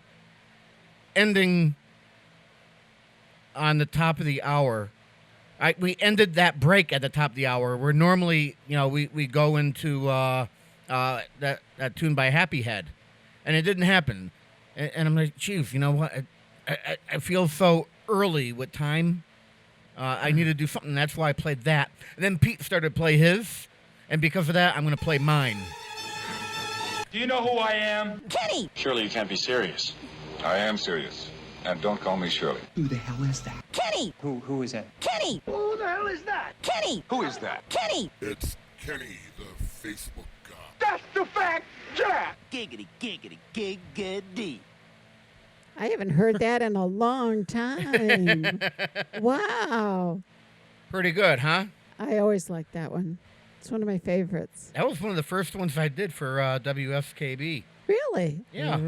ending on the top of the hour. We ended that break at the top of the hour. Where normally, we go into that tune by Happy Head, and it didn't happen. And I'm like, geez, you know what? I feel so early with time. I need to do something. That's why I played that. And then Pete started to play his, and because of that, I'm going to play mine. Do you know who I am? Kenny! Surely you can't be serious. I am serious. And don't call me Shirley. Who the hell is that? Kenny! Who is that? Kenny! Who the hell is that? Kenny! Who is that? Kenny! It's Kenny, the Facebook guy. That's the fact, Jack! Giggity, giggity, giggity. I haven't heard that in a long time. Wow. Pretty good, huh? I always like that one. It's one of my favorites. That was one of the first ones I did for WSKB. Really? Yeah.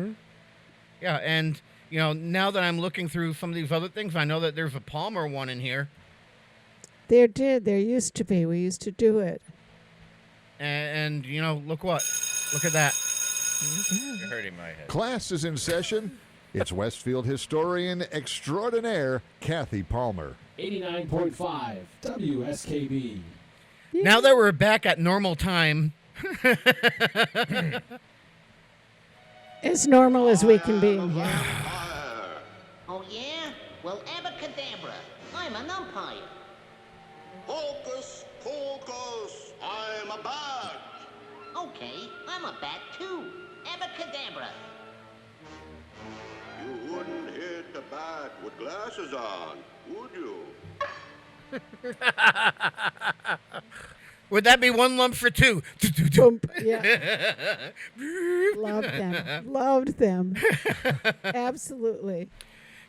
Yeah, and, now that I'm looking through some of these other things, I know that there's a Palmer one in here. There used to be. We used to do it. And look at that. You're hurting my head. Class is in session. It's Westfield historian extraordinaire Kathy Palmer. 89.5 WSKB. Now that we're back at normal time. As normal as we can be in here. Oh, yeah? Well, abracadabra. I'm an umpire. Hocus pocus, I'm a bat. Okay, I'm a bat too. Abracadabra. You wouldn't hit the bat with glasses on, would you? Would that be one lump for two? Yeah. Loved them. Absolutely.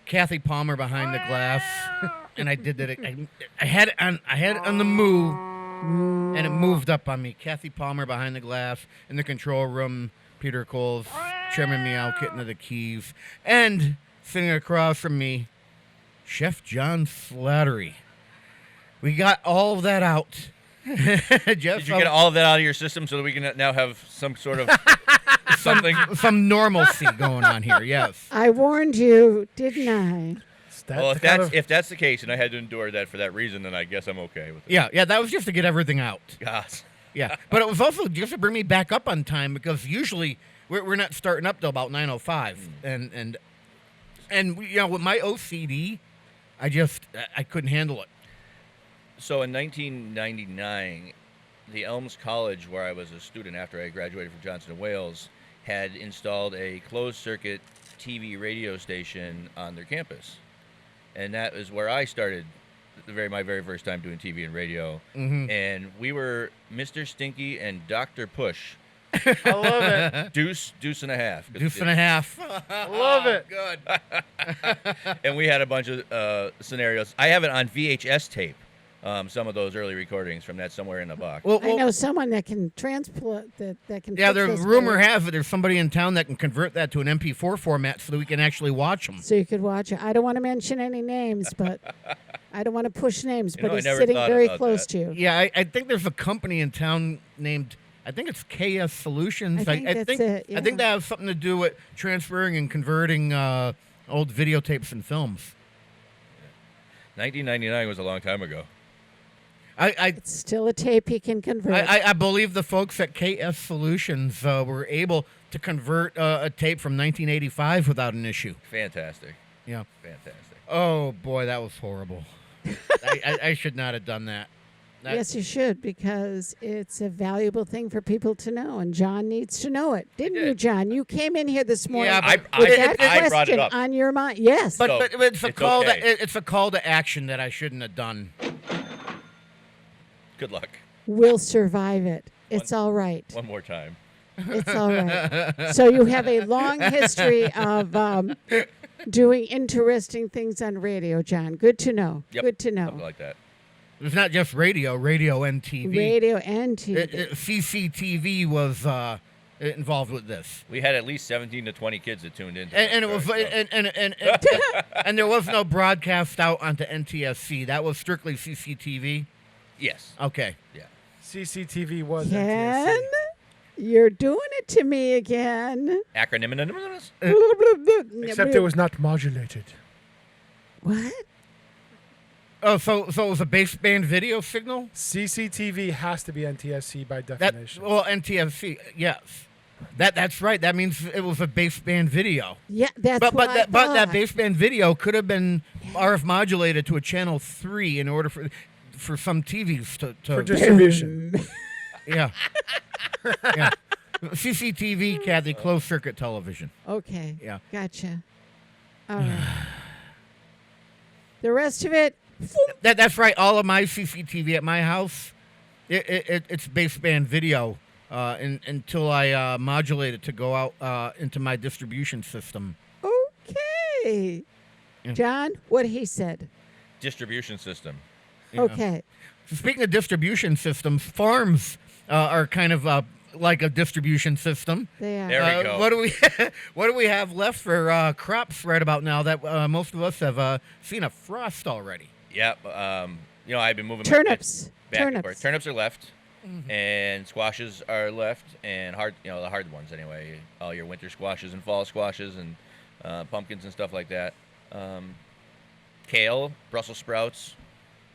Kathy Palmer behind the glass, and I did that. I had it on the move, and it moved up on me. Kathy Palmer behind the glass in the control room. Peter Coles, Chairman Meow, getting to the keys, and sitting across from me, Chef John Slattery. We got all of that out. Did you get all of that out of your system so that we can now have some sort of something? Some normalcy going on here, yes. I warned you, didn't I? Well, if that's the case and I had to endure that for that reason, then I guess I'm okay with it. Yeah, that was just to get everything out. Gosh. Yeah, but it was also just to bring me back up on time because usually we're not starting up till about 9:05, and with my OCD, I couldn't handle it. So in 1999, the Elms College, where I was a student after I graduated from Johnson & Wales, had installed a closed-circuit TV radio station on their campus. And that is where I started my very first time doing TV and radio. Mm-hmm. And we were Mr. Stinky and Dr. Push. I love it. Deuce and a half. Deuce and a half. Love it. Good. And we had a bunch of scenarios. I have it on VHS tape. Some of those early recordings from that somewhere in the box. Well, I know someone that can transplant that can. Yeah, fix the those rumor tapes. has it there's somebody in town that can convert that to an MP4 format so that we can actually watch them. So you could watch it. I don't want to mention any names, but I don't want to push names. But I he's never sitting thought very about close that. to you. Yeah, I think there's a company in town named, I think it's KS Solutions. I think that's it, I think that has something to do with transferring and converting old videotapes and films. 1999 was a long time ago. It's still a tape he can convert. I believe the folks at KS Solutions were able to convert a tape from 1985 without an issue. Fantastic. Yeah. Fantastic. Oh, boy, that was horrible. I should not have done that. Yes, you should, because it's a valuable thing for people to know, and John needs to know it. Didn't you, John? You came in here this morning with that I brought it question up. on your mind. Yes. But it's a call okay. it's a call to action that I shouldn't have done. Good luck. We'll survive it. It's all right. One more time. It's all right. So you have a long history of doing interesting things on radio, John. Good to know. Yep. Good to know. Something like that. It's not just radio and TV. Radio and TV. CCTV was involved with this. We had at least 17 to 20 kids that tuned in. And it was and there was no broadcast out onto NTSC. That was strictly CCTV. Yes. Okay. Yeah. CCTV was Ken, NTSC. you're doing it to me again. Acronym. Except it was not modulated. What? Oh, so it was a baseband video signal? CCTV has to be NTSC by definition. NTSC, yes. That's right. That means it was a baseband video. Yeah, that's but what I that thought. baseband video could have been RF modulated to a channel 3 in order for some TVs to For distribution. Yeah. Yeah. CCTV, Kathy, closed circuit television. Okay. Yeah. Gotcha. All right. The rest of it. That's right. All of my CCTV at my house, it's baseband video until I modulate it to go out into my distribution system. Okay. Yeah. John, what he said. Distribution system. Yeah. Okay. Speaking of distribution systems, farms are kind of like a distribution system. They are. There we go. What do we have left for crops right about now that most of us have seen a frost already? Yeah. I've been moving Turnips. back and Turnips. forth. Turnips are left, and squashes are left, and the hard ones anyway. All your winter squashes and fall squashes and pumpkins and stuff like that. Kale, Brussels sprouts,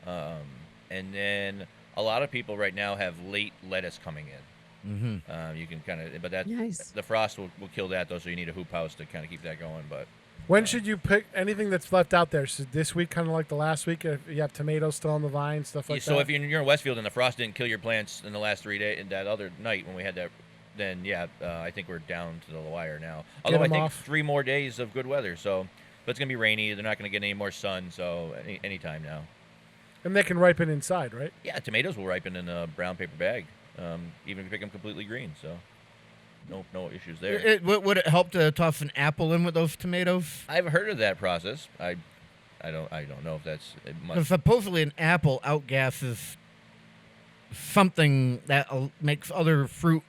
and then a lot of people right now have late lettuce coming in. You can kind of, but the frost will kill that though. So you need a hoop house to kind of keep that going. But when should you pick anything that's left out there? So this week, kind of like the last week, if you have tomatoes still on the vine, stuff like that. So if you're in Westfield and the frost didn't kill your plants in the last 3 days, and that other night when we had that, then I think we're down to the wire now. Although I think 3 more days of good weather. So, but it's gonna be rainy. They're not gonna get any more sun. So any time now. And they can ripen inside, right? Yeah, tomatoes will ripen in a brown paper bag, even if you pick them completely green. So, no issues there. Would it help to toss an apple in with those tomatoes? I've heard of that process. I don't know if that's. Because supposedly an apple outgasses something that makes other fruit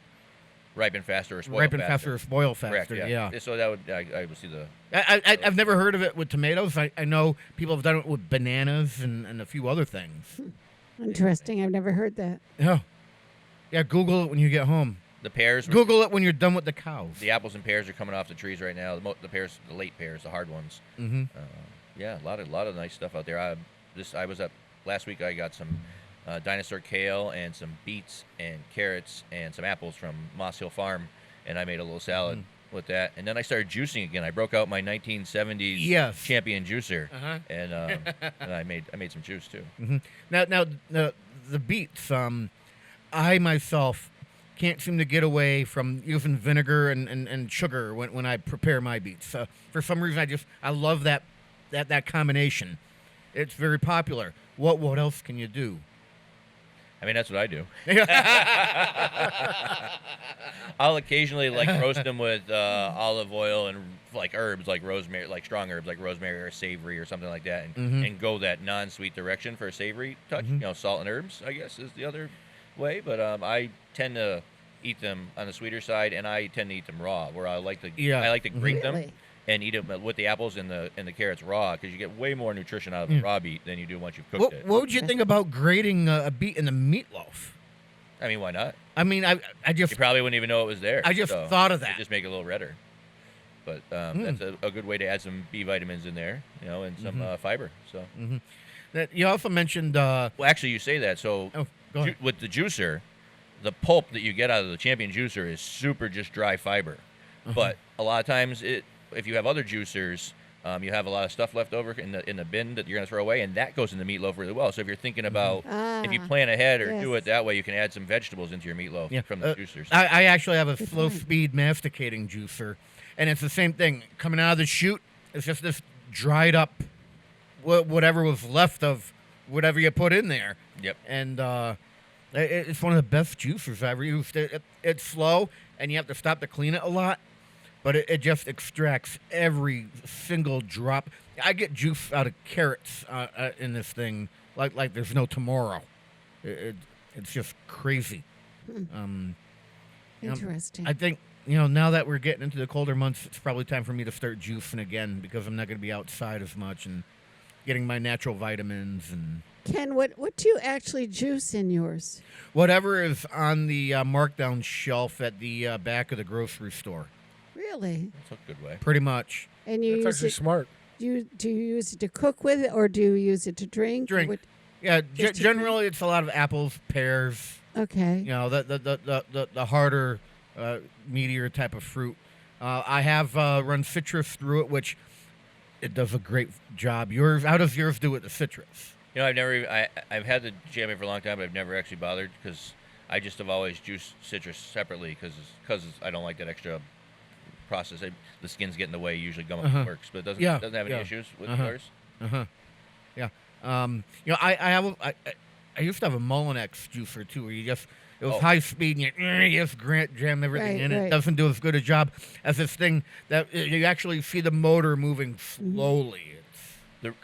ripen faster or spoil faster. Or spoil faster. Correct, yeah. So that would I would see the. I've never heard of it with tomatoes. I know people have done it with bananas and a few other things. Interesting. I've never heard that. Yeah. Google it when you get home. The pears. Google it when you're done with the cows. The apples and pears are coming off the trees right now. The pears, the late pears, the hard ones. Yeah, a lot of nice stuff out there. I was up last week. I got some dinosaur kale and some beets and carrots and some apples from Moss Hill Farm, and I made a little salad with that. And then I started juicing again. I broke out my 1970s Champion juicer, and I made some juice too. Now the beets. I myself can't seem to get away from using vinegar and sugar when I prepare my beets. For some reason, I love that combination. It's very popular. What else can you do? I mean, that's what I do. I'll occasionally roast them with olive oil and herbs like rosemary, like strong herbs like rosemary or savory or something like that, and go that non-sweet direction for a savory touch. Salt and herbs, I guess, is the other way. But I tend to eat them on the sweeter side, and I tend to eat them raw. Where I like to grate them and eat them with the apples and the carrots raw, because you get way more nutrition out of the raw beet than you do once you've cooked it. What would you think about grating a beet in the meatloaf? I mean, why not? I mean, I just... You probably wouldn't even know it was there. I just thought of that. Just make it a little redder. But that's a good way to add some B vitamins in there, and some fiber. So You also mentioned... well, actually, you say that. So go ahead. With the juicer, the pulp that you get out of the Champion juicer is super just dry fiber. But a lot of times, if you have other juicers, you have a lot of stuff left over in the bin that you're going to throw away, and that goes in the meatloaf really well. So if you're thinking about, if you plan ahead or do it that way, you can add some vegetables into your meatloaf from the juicers. I actually have a slow-speed masticating juicer, and it's the same thing. Coming out of the chute, it's just this dried up whatever was left of whatever you put in there. Yep. And it's one of the best juicers I've ever used. It's slow, and you have to stop to clean it a lot. but it just extracts every single drop. I get juice out of carrots in this thing like there's no tomorrow. It's just crazy. Interesting. I think, now that we're getting into the colder months, it's probably time for me to start juicing again because I'm not going to be outside as much and getting my natural vitamins and Ken, what do you actually juice in yours? whatever is on the markdown shelf at the back of the grocery store. Really? That's a good way. Pretty much. And you That's use actually it, smart. do you use it to cook with it, or do you use it to drink? Drink. What- Yeah, Just to generally it's a lot of apples, pears. Okay. The harder, meatier type of fruit. I have run citrus through it, which it does a great job. How does yours do with the citrus? I've had the jammy for a long time, but I've never actually bothered because I just have always juiced citrus separately because I don't like that extra process. The skins get in the way. Usually gum works, but it doesn't have any issues with yours. Yeah. I used to have a Mullinax juicer too, where it was high speed and you just jam everything in. It doesn't do as good a job as this thing that you actually see the motor moving slowly. The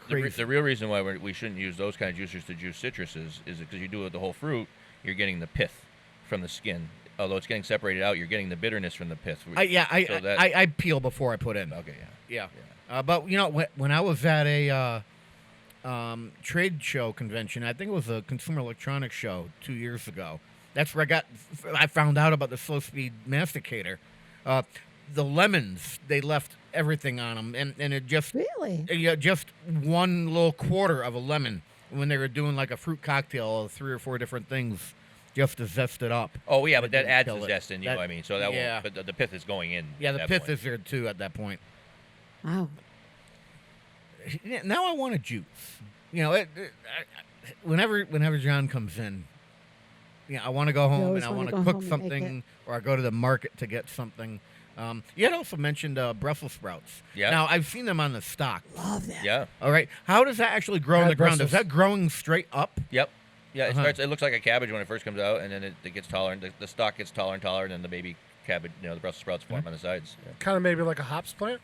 real reason why we shouldn't use those kind of juicers to juice citruses is because you do it with the whole fruit, you're getting the pith from the skin. Although it's getting separated out, you're getting the bitterness from the pith. I peel before I put in. Okay, yeah. But when I was at a trade show convention, I think it was a Consumer Electronics show 2 years ago. That's where I found out about the slow speed masticator. The lemons, they left everything on them, and it just just one little quarter of a lemon when they were doing like a fruit cocktail of 3 or 4 different things just to zest it up. Oh yeah, but that adds the zest in, so that yeah. won't, but the pith is going in. Yeah, the pith point. is there too at that point. Wow. Now I want to juice. Whenever John comes in, I want to go home and I want to cook something, or I go to the market to get something. You had also mentioned Brussels sprouts. Yeah. Now, I've seen them on the stock. Love that. Yeah. All right. How does that actually grow in the ground? Is that growing straight up? Yep. Yeah, it looks like a cabbage when it first comes out, and then it gets taller, and the stalk gets taller and taller, and then the baby cabbage, the Brussels sprouts form on the sides. Yeah. Kind of maybe like a hops plant?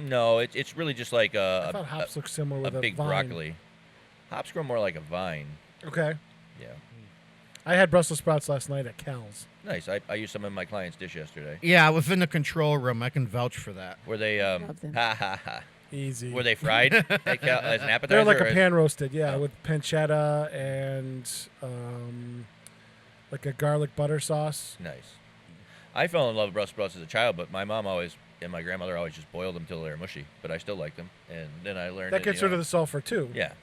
No, it's really just like I thought hops look similar with a big vine. broccoli. Hops grow more like a vine. Okay. Yeah. I had Brussels sprouts last night at Cal's. Nice. I used some in my client's dish yesterday. Yeah, I was in the control room. I can vouch for that. Were they ha. Easy. Were they fried as an appetizer? They're like a pan roasted, with pancetta and like a garlic butter sauce. Nice. I fell in love with Brussels sprouts as a child, but my mom and my grandmother always just boiled them till they were mushy. But I still liked them, and then I learned that gets rid of the sulfur too. Yeah.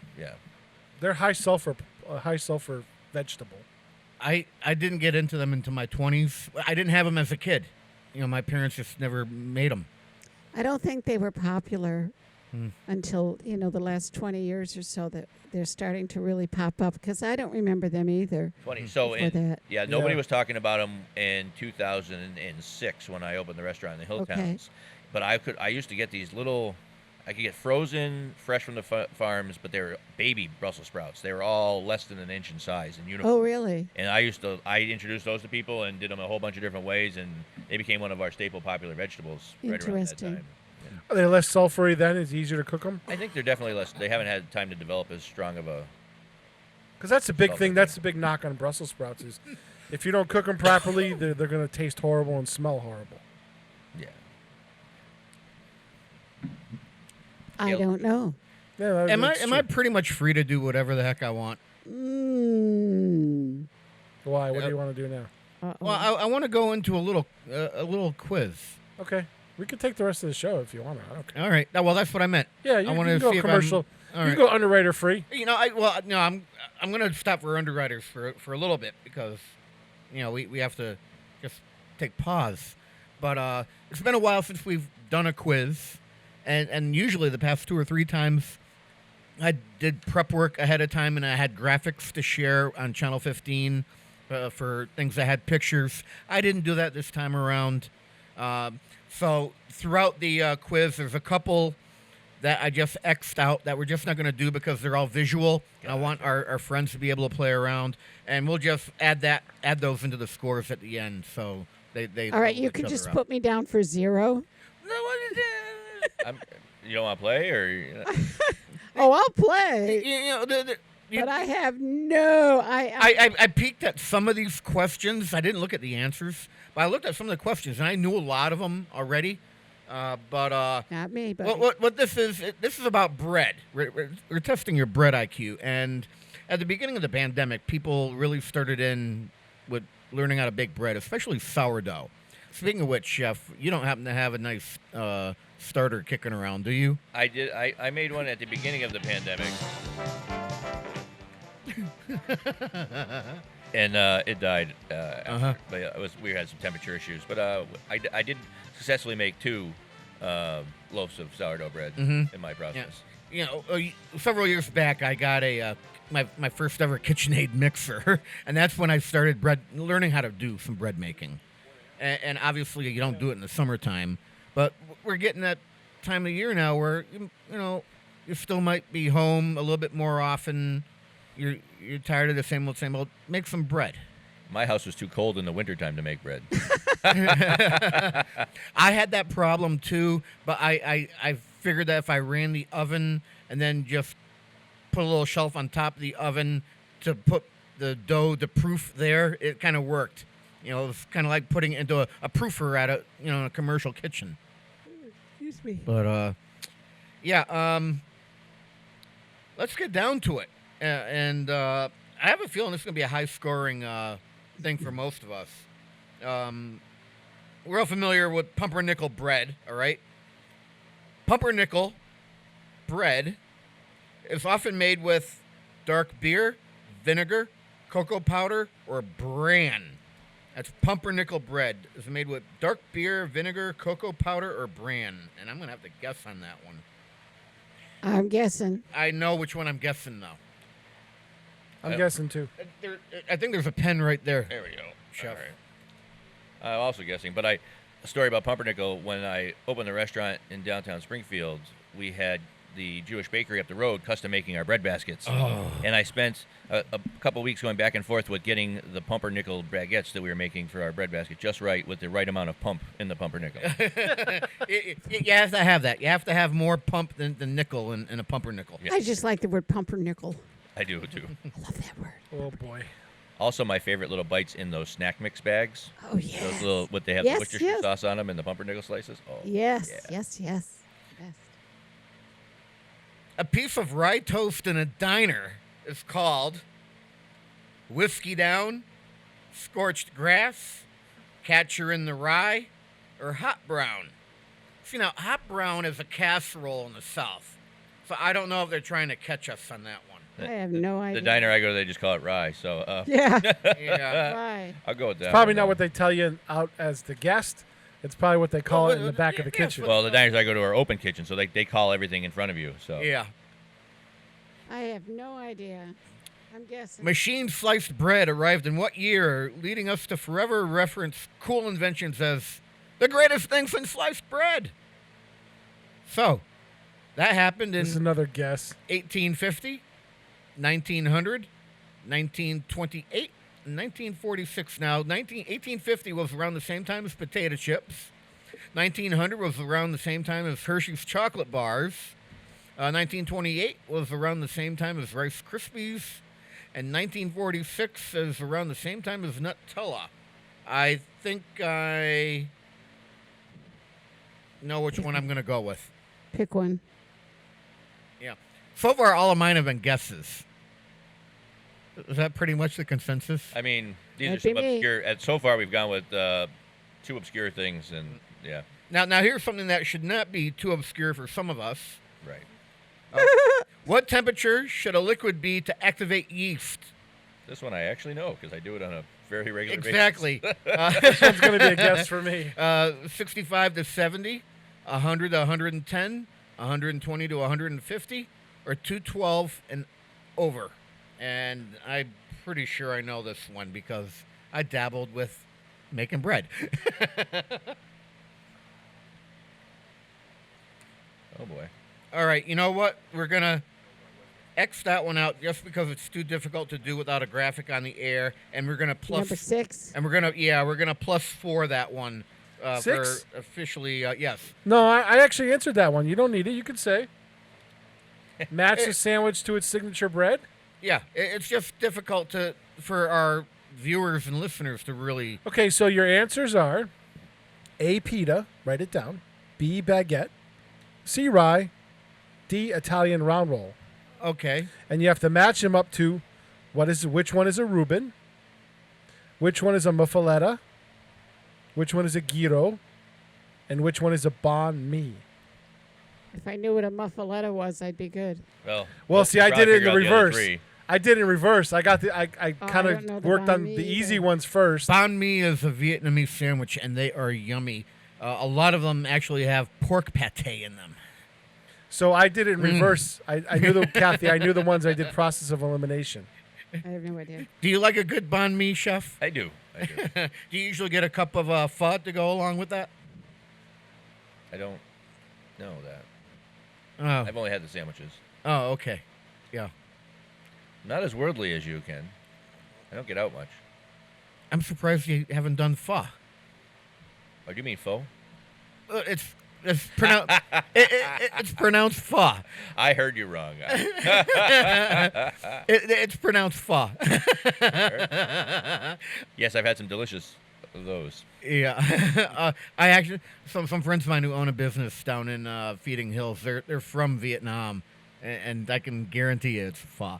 They're high sulfur vegetable. I didn't get into them until my 20s. I didn't have them as a kid. My parents just never made them. I don't think they were popular until, the last 20 years or so that they're starting to really pop up, because I don't remember them either. Funny. So, that. Nobody was talking about them in 2006 when I opened the restaurant in the Hilltowns. Okay. But I used to get these little, I could get frozen, fresh from the farms, but they were baby Brussels sprouts. They were all less than an inch in size and uniform. Oh, really? And I introduced those to people and did them a whole bunch of different ways, and they became one of our staple popular vegetables right around that time. Are they less sulfury then? It's easier to cook them? I think they're definitely less. They haven't had time to develop as strong of a. Because that's the big thing. That's the big knock on Brussels sprouts is if you don't cook them properly, they're going to taste horrible and smell horrible. Yeah. I don't know. Yeah, Am I pretty much free to do whatever the heck I want? Why? What do you want to do now? Well, I want to go into a little quiz. Okay. We could take the rest of the show if you want to. I don't care. All right. Well, that's what I meant. Yeah, I wanted you to can see go commercial. All You right. can go underwriter free. I'm going to stop for underwriters for a little bit because, we have to just take pause. But it's been a while since we've done a quiz, and usually the past 2 or 3 times I did prep work ahead of time, and I had graphics to share on Channel 15 for things that had pictures. I didn't do that this time around. So throughout the quiz, there's a couple that I just X'd out that we're just not going to do because they're all visual. I want our friends to be able to play around, and we'll just add those into the scores at the end. So They All right, level you each can other just out. put me down for 0. You don't want to play, or Oh, I'll play. You know, But I have no. I peeked at some of these questions. I didn't look at the answers, but I looked at some of the questions, and I knew a lot of them already. But not me. But what this is about bread. We're testing your bread IQ, and at the beginning of the pandemic, people really started in with learning how to bake bread, especially sourdough. Speaking of which, Chef, you don't happen to have a nice starter kicking around, do you? I did. I made one at the beginning of the pandemic, and it died. But we had some temperature issues. But I did successfully make 2 loaves of sourdough bread in my process. Yeah. You know, several years back, I got my first ever KitchenAid mixer, and that's when I started learning how to do some bread making. And obviously, you don't do it in the summertime, but we're getting that time of year now where you still might be home a little bit more often. You're tired of the same old. Make some bread. My house was too cold in the wintertime to make bread. I had that problem too, but I figured that if I ran the oven and then just put a little shelf on top of the oven to put the dough to proof there, it kind of worked. You know, it's kind of like putting it into a proofer at a commercial kitchen. Excuse me. But let's get down to it. And I have a feeling this is going to be a high-scoring thing for most of us. We're all familiar with pumpernickel bread, all right? Pumpernickel bread is often made with dark beer, vinegar, cocoa powder, or bran. That's pumpernickel bread. It's made with dark beer, vinegar, cocoa powder, or bran. And I'm going to have to guess on that one. I'm guessing. I know which one I'm guessing, though. I'm guessing, too. I think there's a pen right there. There we go. Chef. All right. I'm also guessing, but a story about pumpernickel. When I opened the restaurant in downtown Springfield, we had the Jewish bakery up the road custom making our bread baskets. Oh. And I spent a couple weeks going back and forth with getting the pumpernickel baguettes that we were making for our bread basket just right, with the right amount of pump in the pumpernickel. You have to have that. You have to have more pump than nickel in a pumpernickel. I just like the word pumpernickel. I do, too. I love that word. Oh, boy. Also, my favorite little bites in those snack mix bags. Oh, yes. Those little, they have Yes, the Worcestershire yes. sauce on them and the pumpernickel slices. Oh, Yes, yeah. yes. Best. A piece of rye toast in a diner is called whiskey down, scorched grass, catcher in the rye, or hot brown. See, now, hot brown is a casserole in the South, so I don't know if they're trying to catch us on that one. I have no idea. The diner I go to, they just call it rye. So Yeah. Yeah. Right. I'll go with that. Probably one, not though. what they tell you out as the guest. It's probably what they call it in the back of the kitchen. Well, the diners I go to are open kitchen, so they call everything in front of you. So Yeah. I have no idea. I'm guessing. Machine sliced bread arrived in what year, leading us to forever reference cool inventions as the greatest thing since sliced bread? So, that happened in This is another guess. 1850, 1900, 1928, and 1946. Now, 1850 was around the same time as potato chips. 1900 was around the same time as Hershey's chocolate bars. 1928 was around the same time as Rice Krispies. And 1946 is around the same time as Nutella. I think I know which one I'm going to go with. Pick one. Yeah. So far, all of mine have been guesses. Is that pretty much the consensus? I mean, these That'd are some be me. obscure. So far, we've gone with 2 obscure things, and yeah, Now here's something that should not be too obscure for some of us. right. What temperature should a liquid be to activate yeast? This one I actually know because I do it on a very regular Exactly. basis. This one's going to be a guess for me. 65 to 70, 100 to 110, 120 to 150, or 212 and over. And I'm pretty sure I know this one because I dabbled with making bread. Oh boy. All right, you know what? We're gonna X that one out just because it's too difficult to do without a graphic on the air, and we're gonna plus Number 6. and we're gonna plus 4 that one. 6? For officially, yes. No, I actually answered that one. You don't need it. You could say. Match the sandwich to its signature bread? Yeah, it's just difficult for our viewers and listeners to really. Okay, so your answers are A, pita, write it down, B, baguette, C, rye, D, Italian round roll. Okay. And you have to match them up to which one is a Reuben, which one is a muffaletta, which one is a gyro, and which one is a banh mi. If I knew what a muffaletta was, I'd be good. Well, see, I did it in the reverse. three. I did it in reverse. I got I I kind don't know of the worked banh on mi the easy either. ones first. Banh mi is a Vietnamese sandwich, and they are yummy. A lot of them actually have pork pate in them. So I did it in reverse. I knew Kathy. I knew the ones I did process of elimination. I have no idea. Do you like a good banh mi, chef? I do. Do you usually get a cup of pho to go along with that? I don't know that. Oh. I've only had the sandwiches. Oh, okay. Yeah. Not as worldly as you can. I don't get out much. I'm surprised you haven't done pho. Oh, do you mean pho? It's pronounced it's pronounced pho. I heard you wrong. It's pronounced pho. Yes, I've had some delicious of those. Yeah, I actually some friends of mine who own a business down in Feeding Hills. They're from Vietnam, and I can guarantee you it's pho.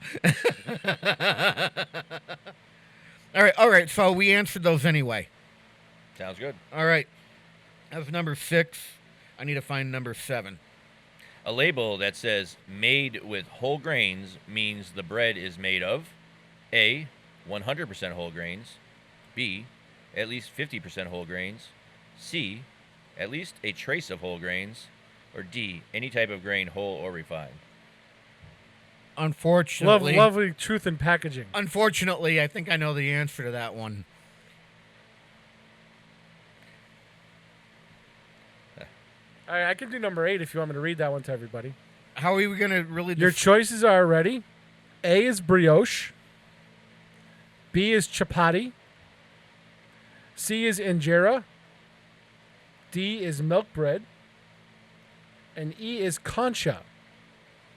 All right. So we answered those anyway. Sounds good. All right. That's number 6. I need to find number 7. A label that says made with whole grains means the bread is made of A, 100% whole grains, B, at least 50% whole grains, C, at least a trace of whole grains, or D, any type of grain whole or refined. Unfortunately. Lovely truth in packaging. Unfortunately, I think I know the answer to that one. All right, I can do number 8 if you want me to read that one to everybody. How are we going to really... Your choices are ready. A is brioche. B is chapati. C is injera. D is milk bread. And E is concha.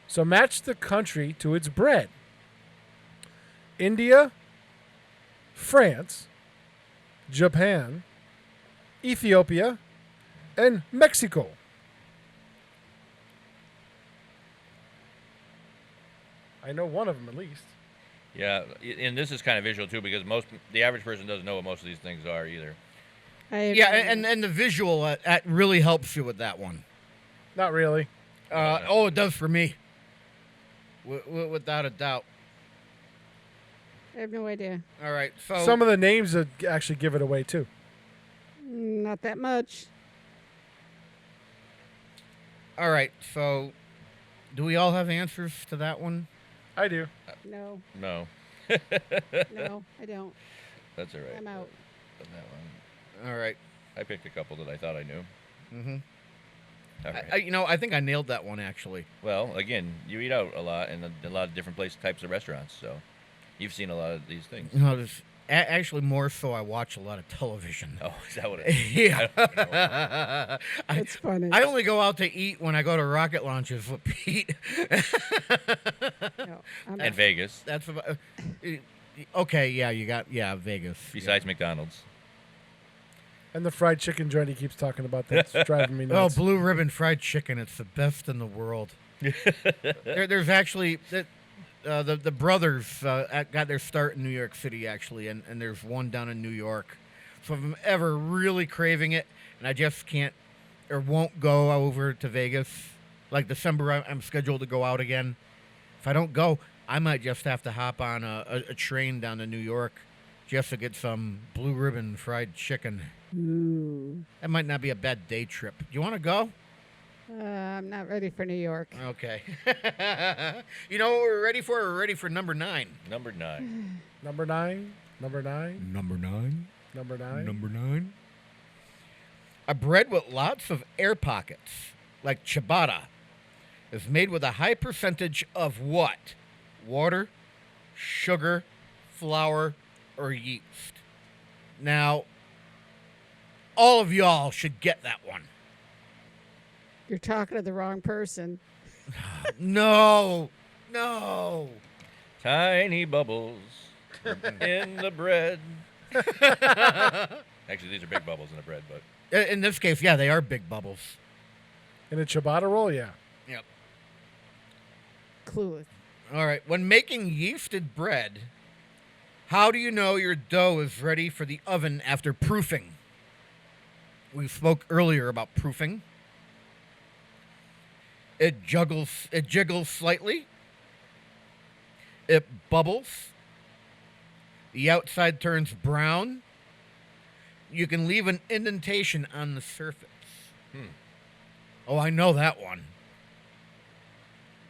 So match the country to its bread. India, France, Japan, Ethiopia, and Mexico. I know one of them at least. Yeah, and this is kind of visual too because the average person doesn't know what most of these things are either. Yeah, and the visual that really helps you with that one. Not really. Oh, it does for me. Without a doubt. I have no idea. All right, so Some of the names actually give it away too. Not that much. All right, so do we all have answers to that one? I do. No. No. No, I don't. That's all right. I'm out. That one. All right. I picked a couple that I thought I knew. Mm-hmm. All right. I think I nailed that one actually. Well, again, you eat out a lot in a lot of different types of restaurants, so you've seen a lot of these things. No, actually more so I watch a lot of television. Oh, is that what it is? Yeah. That's funny. I only go out to eat when I go to rocket launches with Pete. And Vegas. That's about, okay. Yeah, Vegas. Besides McDonald's. And the fried chicken joint he keeps talking about that's driving me nuts. Oh, Blue Ribbon Fried Chicken. It's the best in the world. There's actually... the brothers got their start in New York City, actually, and there's one down in New York. So if I'm ever really craving it, and I just can't or won't go over to Vegas, like December, I'm scheduled to go out again. If I don't go, I might just have to hop on a train down to New York just to get some Blue Ribbon Fried Chicken. Ooh. That might not be a bad day trip. Do you want to go? I'm not ready for New York. Okay. You know what we're ready for? We're ready for number 9. Number 9. Number 9. Number 9. Number 9. Number 9. Number 9. A bread with lots of air pockets, like ciabatta, is made with a high percentage of what? water, sugar, flour, or yeast. Now, all of y'all should get that one. You're talking to the wrong person. No. Tiny bubbles in the bread. Actually, these are big bubbles in the bread, but In this case, yeah, they are big bubbles. In a ciabatta roll, yeah. Yep. Clueless. All right. When making yeasted bread, how do you know your dough is ready for the oven after proofing? We spoke earlier about proofing. It jiggles slightly. It bubbles. The outside turns brown. You can leave an indentation on the surface. Oh, I know that one.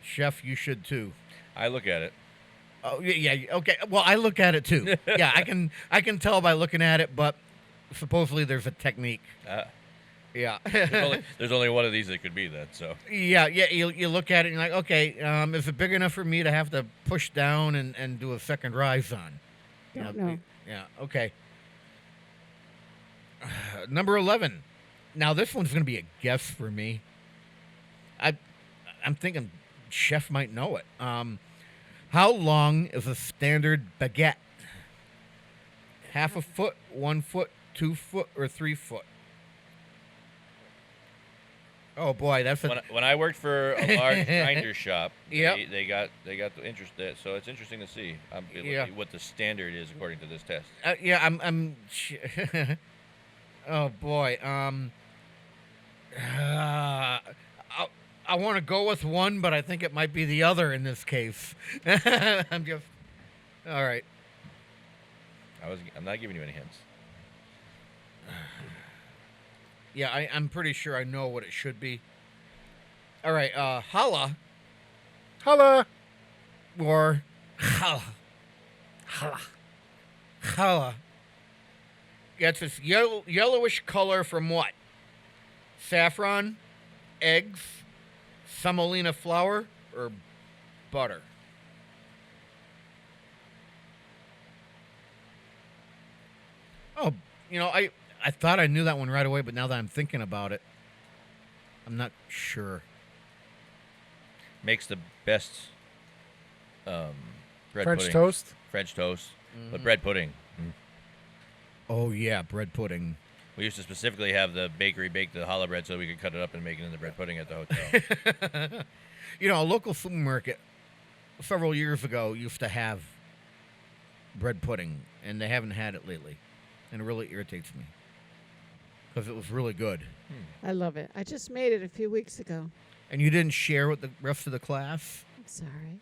Chef, you should too. I look at it. Oh, yeah, okay. Well, I look at it too. Yeah, I can tell by looking at it, but supposedly there's a technique. Yeah. There's only one of these that could be that, so. Yeah, you look at it and you're like, okay, is it big enough for me to have to push down and do a second rise on? Don't know. Yeah, okay. Number 11. Now, this one's going to be a guess for me. I'm thinking Chef might know it. How long is a standard baguette? 1/2 foot, 1 foot, 2 foot, or 3 foot? Oh boy, that's when I worked for a large grinder shop. Yep. they got the interest. So it's interesting to see what the standard is according to this test. Yeah, I'm. Oh boy. I want to go with one, but I think it might be the other in this case. I'm just. All right. I'm not giving you any hints. Yeah, I'm pretty sure I know what it should be. All right, challah. Challah. Or challah. Challah. Yeah, it's this yellowish color from what? Saffron, eggs, semolina flour, or butter? Oh, I thought I knew that one right away, but now that I'm thinking about it, I'm not Makes the best bread French pudding. toast? French toast. But Mhm. bread pudding. Oh, yeah, bread pudding. We used to specifically have the bakery bake the challah bread so we could cut it up and make it into bread pudding at the hotel. A local supermarket several years ago used to have bread pudding, and they haven't had it lately. And it really irritates me because it was really good. I love it. I just made it a few weeks ago. And you didn't share with the rest of the class? I'm sorry.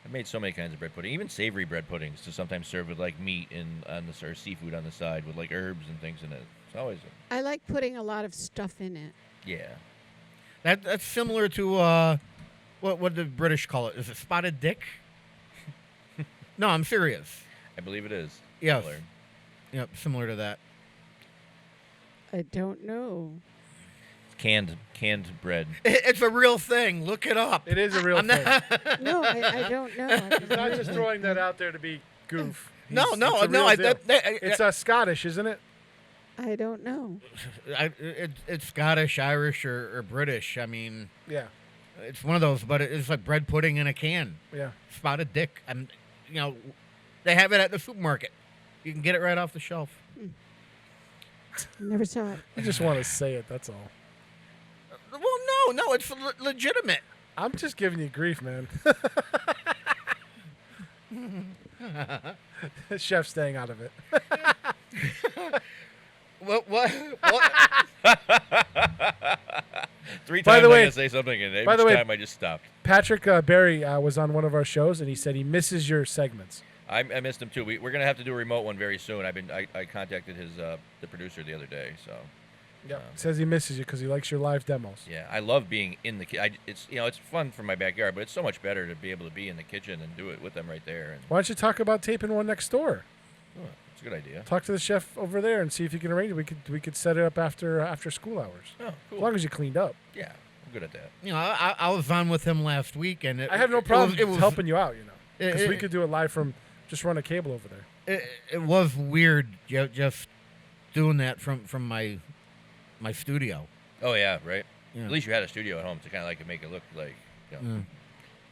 I made so many kinds of bread pudding, even savory bread puddings, to sometimes serve with like meat or seafood on the side with like herbs and things in it. It's always I like putting a lot of stuff in it. yeah. That's similar to what do the British call it? Is it spotted dick? No, I'm serious. I believe it is. Yes. Similar. Yep, similar to that. I don't know. Canned bread. It's a real thing. Look it up. It is a real thing. No, I don't know. He's not just throwing that out there to be goof. No. It's a real deal. It's Scottish, isn't it? I don't know. It's Scottish, Irish, or British. I mean, Yeah. it's one of those, but it's like bread pudding in a can. Yeah. Spotted dick. They have it at the supermarket. You can get it right off the shelf. Never saw it. I just want to say it, that's all. Well, no, it's legitimate. I'm just giving you grief, man. Chef's staying out of it. What? 3 By times the I way- gotta say something, and by each the way, time I just stopped. Patrick Berry was on one of our shows, and he said he misses your segments. I missed him too. We're gonna have to do a remote one very soon. I contacted the producer the other day, so. Yeah. Says he misses you because he likes your live demos. Yeah, I love being in the kitchen. It's fun for my backyard, but it's so much better to be able to be in the kitchen and do it with them right there. And Why don't you talk about taping one next door? oh, it's a good idea. Talk to the chef over there and see if you can arrange it. We could set it up after school hours. Oh, cool. As long as you cleaned up. Yeah. I'm good at that. You know, I was on with him last week, and I have no problem it was helping you out, you know, because we it- could do it live from just run a cable over there. It was weird just doing that from my studio. Oh yeah, right. Yeah. At least you had a studio at home to kind of like make it look like, you know, Mm.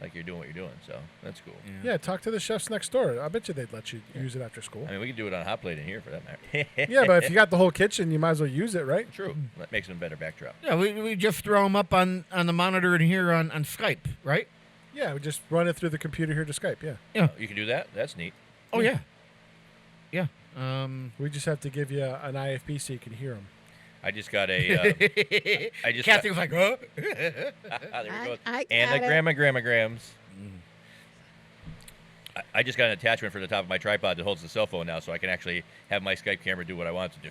like you're doing what you're doing. So that's cool. Yeah, talk to the chefs next door. I bet you they'd let you use it after school. I mean, we could do it on a hot plate in here for that matter. Yeah, but if you got the whole kitchen, you might as well use it, right? True. That makes it a better backdrop. Yeah, we just throw them up on the monitor in here on Skype, right? Yeah, we just run it through the computer here to Skype. Yeah. Yeah. You can do that. That's neat. Oh yeah. Yeah. We just have to give you an IFB so you can hear them. I just got a. I just. Kathy was like, "Huh?" There we go. I And the got it. grams. I just got an attachment for the top of my tripod that holds the cell phone now, so I can actually have my Skype camera do what I want to do.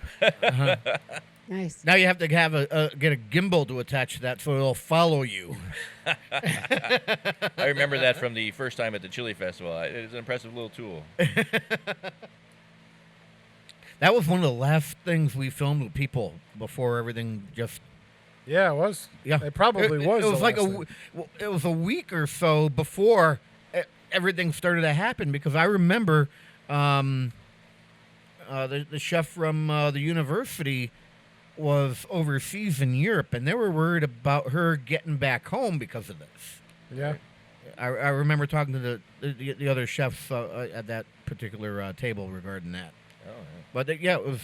Nice. Now you have to have get a gimbal to attach to that so it'll follow you. I remember that from the first time at the Chili Festival. It's an impressive little tool. That was one of the last things we filmed with people before everything just. Yeah, it was. Yeah, It probably was. It was the like last a. thing. It was a week or so before everything started to happen because I remember the chef from the university was overseas in Europe, and they were worried about her getting back home because of this. Yeah. I remember talking to the other chefs at that particular table regarding that. Oh, yeah. But yeah, it was.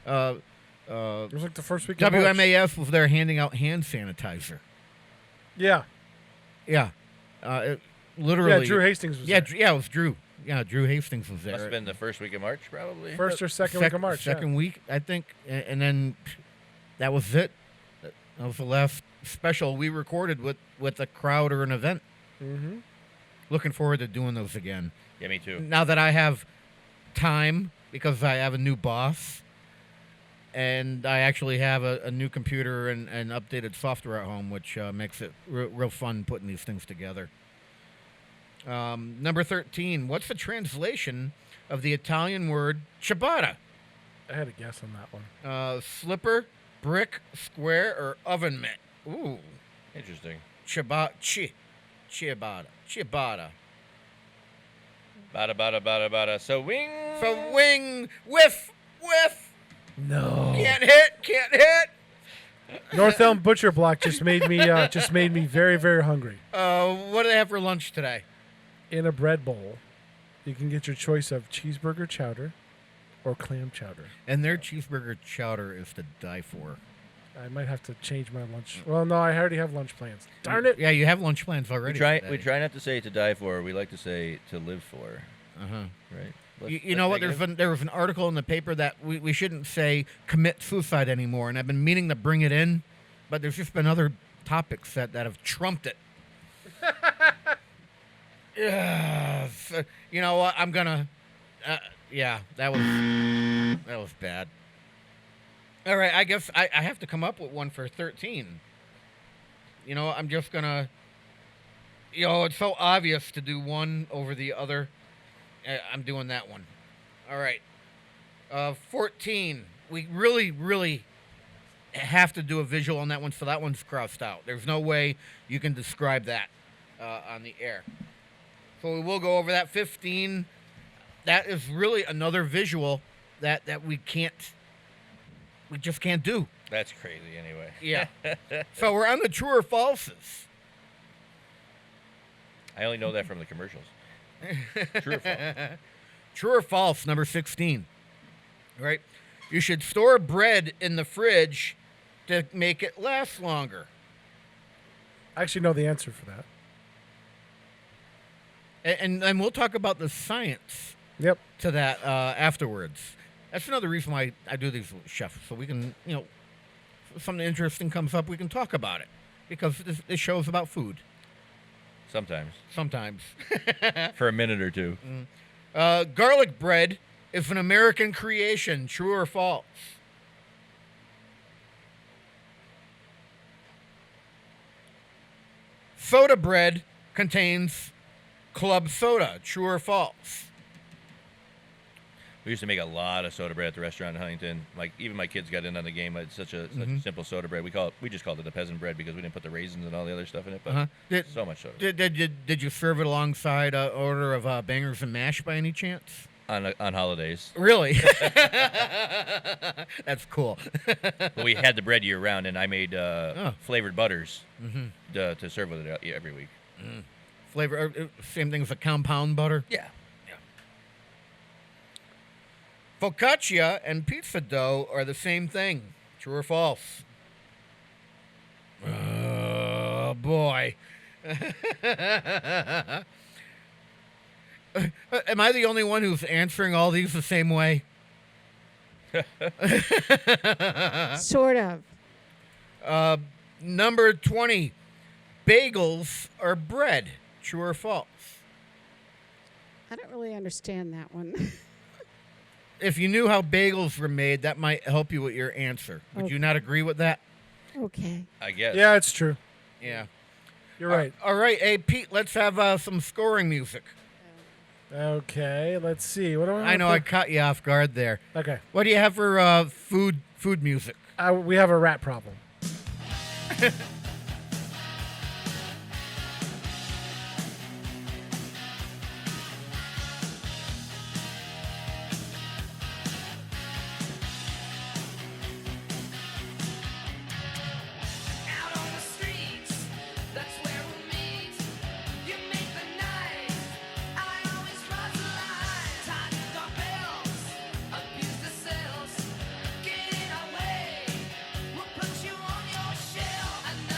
It was like the first week of March. WMAF was there handing out hand sanitizer. Yeah. Yeah. Literally. Yeah, Drew Hastings was yeah, there. Yeah, it was Drew. Yeah, Drew Hastings was there. Must have been the first week of March, probably. First or second week of March. Second week, I think. And then that was it. That was the last special we recorded with a crowd or an event. Mm-hmm. Looking forward to doing those again. Yeah, me too. Now that I have time, because I have a new boss, and I actually have a new computer and updated software at home, which makes it real fun putting these things together. Number 13, what's the translation of the Italian word ciabatta? I had a guess on that one. Slipper, brick, square, or oven mitt? Ooh. Interesting. Ciabatta. Bada. So wing. Whiff. No. Can't hit. North Elm Butcher Block just made me very, very hungry. What do they have for lunch today? In a bread bowl, you can get your choice of cheeseburger chowder or clam chowder. And their cheeseburger chowder is to die for. I might have to change my lunch. Well, no, I already have lunch plans. Darn it. Yeah, you have lunch plans already. We try not to say to die for. We like to say to live for. Uh-huh. Right. You know what? There was an article in the paper that we shouldn't say commit suicide anymore, and I've been meaning to bring it in, but there's just been other topics that have trumped it. Yeah, you know what? I'm gonna. Yeah, that was bad. All right, I guess I have to come up with one for 13. You know, I'm just gonna. You know, it's so obvious to do one over the other. I'm doing that one. All right. 14. We really have to do a visual on that one, so that one's crossed out. There's no way you can describe that on the air. So we will go over that. 15. That is really another visual that we just can't do. That's crazy anyway. Yeah. So we're on the true or falses. I only know that from the commercials. True or false? True or false, number 16. Right? You should store bread in the fridge to make it last longer. I actually know the answer for that. And we'll talk about the science to that afterwards. That's another reason why I do these chefs, so we can, you know, if something interesting comes up, we can talk about it. Because this show's about food. Sometimes. For a minute or two. Garlic bread is an American creation. True or false? Soda bread contains club soda. True or false? We used to make a lot of soda bread at the restaurant in Huntington. Like, even my kids got in on the game. It's such a simple soda bread. We just called it the peasant bread because we didn't put the raisins and all the other stuff in it. But so much soda. Did you serve it alongside an order of bangers and mash by any chance? On holidays. Really? That's cool. But we had the bread year round, and I made flavored butters to serve with it every week. Flavor, same thing as a compound butter? Yeah. Focaccia and pizza dough are the same thing. True or false? Oh, boy. Am I the only one who's answering all these the same way? Sort of. Number 20. Bagels are bread. True or false? I don't really understand that one. If you knew how bagels were made, that might help you with your answer. Would you not agree with that? Okay. I guess. Yeah, it's true. Yeah. You're right. All right. Hey, Pete, let's have some scoring music. Okay, let's see. What do I know I caught you off guard there. Okay. What do you have for food music? We have a rat problem. Get away, we'll put you on your shelf.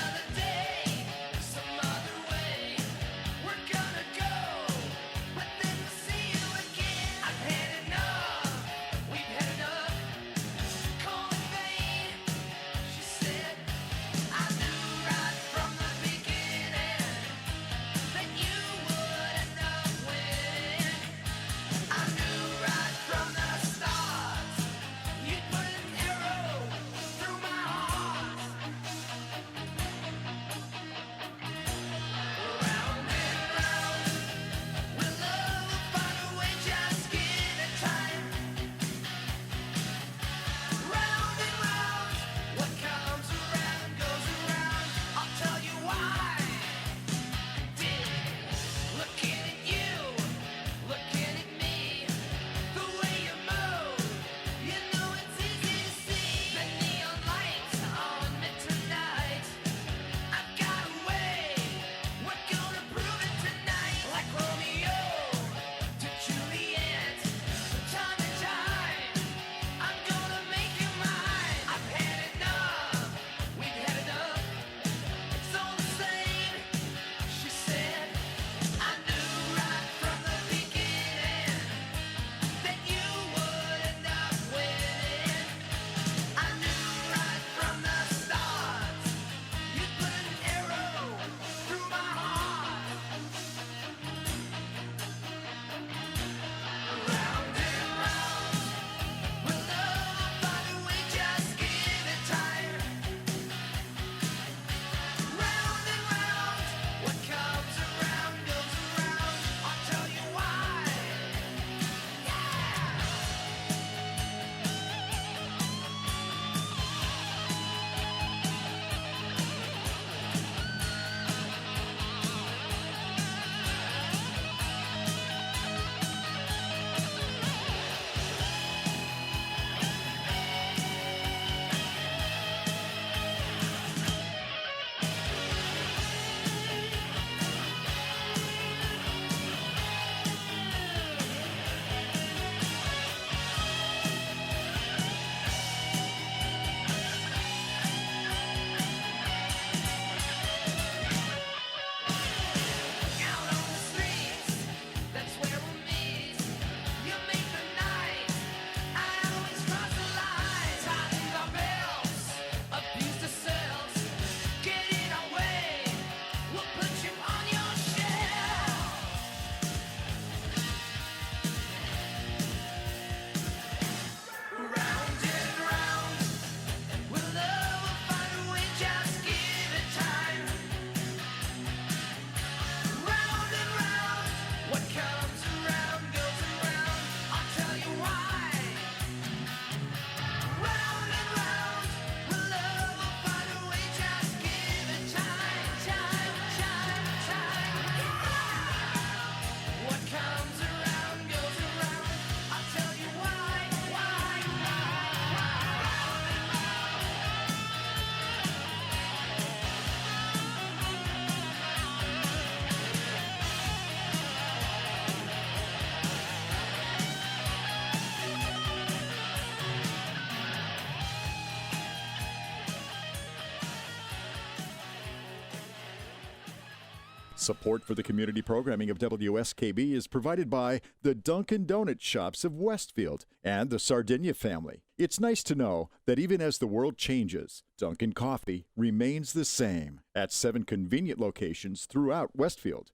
Support for the community programming of WSKB is provided by the Dunkin' Donut Shops of Westfield and the Sardinia family. It's nice to know that even as the world changes, Dunkin' Coffee remains the same at 7 convenient locations throughout Westfield.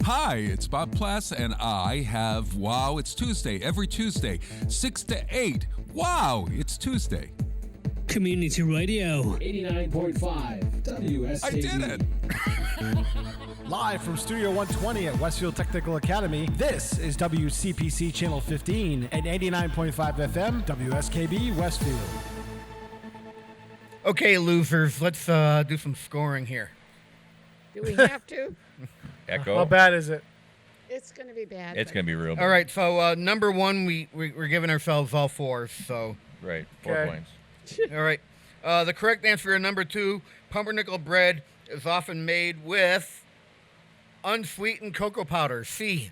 Hi, it's Bob Plass, and I have Wow, It's Tuesday every Tuesday, 6 to 8. Wow, it's Tuesday. Community Radio. 89.5 WSKB. I did it! Live from Studio 120 at Westfield Technical Academy, this is WCPC Channel 15 and 89.5 FM, WSKB Westfield. Okay, losers, let's do some scoring here. Do we have to? Echo. How bad is it? It's going to be bad. It's going to be real bad. All right, so number one, we're giving ourselves all fours, so. Right, 4 points. All right. The correct answer for number 2, pumpernickel bread is often made with unsweetened cocoa powder. C.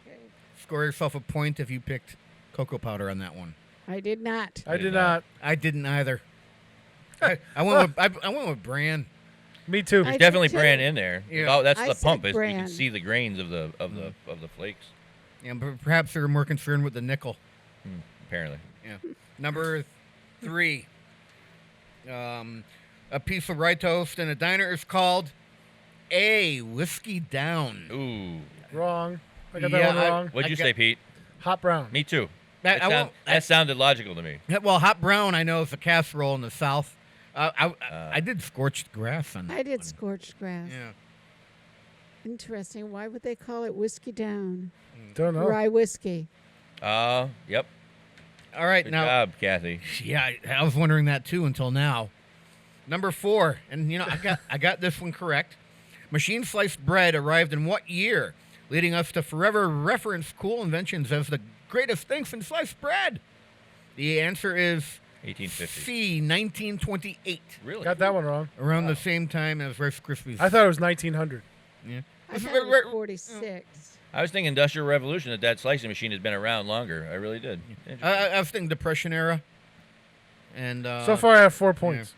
Okay. Score yourself a point if you picked cocoa powder on that one. I did not. I did not. I didn't either. I went with bran. Me too. There's definitely bran in there. Yeah. Oh, that's I the said pump. You bran. can see the grains of the flakes. Yeah, but perhaps they're more concerned with the nickel. Apparently. Yeah. Number 3. A piece of rye toast in a diner is called a whiskey down. Ooh. Wrong. I got that one wrong. What'd you say, Pete? Hot brown. Me too. That That sounded logical to me. Well, hot brown, I know, is a casserole in the South. I did scorched grass on that. I did scorched grass. Yeah. Interesting. Why would they call it whiskey down? Don't know. Rye whiskey. Yep. All right, Good now. job, Kathy. Yeah, I was wondering that too until now. Number 4, and I got this one correct. Machine sliced bread arrived in what year, leading us to forever reference cool inventions as the greatest thing since sliced bread? The answer is 1850. C, 1928. Really? Got that one wrong. Around the same time as Rice Krispies. I thought it was 1900. Yeah. I thought it was 46. I was thinking Industrial Revolution, that slicing machine has been around longer. I really did. I was thinking Depression era. And So far, I have 4 points.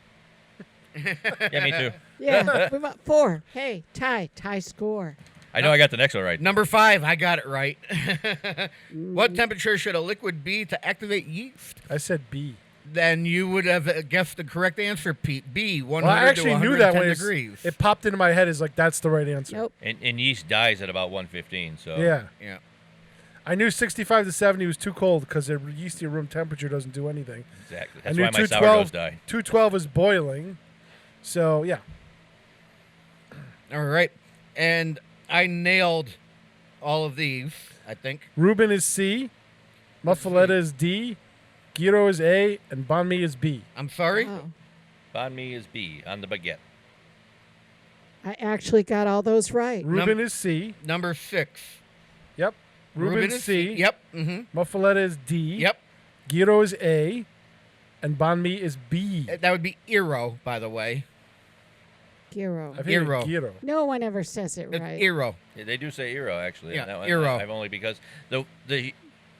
Yeah, me too. Yeah, we got 4. Hey, tie score. I know I got the next one right. Number 5, I got it right. What temperature should a liquid be to activate yeast? I said B. Then you would have guessed the correct answer, Pete. B, 100 Well, I actually to 110 knew that when degrees. it popped into my head as like, that's the right answer. Nope. And yeast dies at about 115, so. Yeah. Yeah. I knew 65 to 70 was too cold because the yeasty room temperature doesn't do anything. Exactly. I That's knew why my sourdoughs died. 212 is boiling. So, yeah. All right. And I nailed all of these, I think. Reuben is C. Muffaletta is D. Gyro is A. And banh mi is B. I'm sorry? Oh, Banh mi is B on the baguette. I actually got all those right. Reuben is C. Number 6. Yep. Reuben is C. Yep. Mm-hmm. Muffaletta is D. Yep. Gyro is A. And banh mi is B. That would be Eero, by the way. Gyro. I think Eero. Gyro. No one ever says it It's right. Eero. Yeah, they do say Eero, actually. Yeah, That one, Eero. I've only because the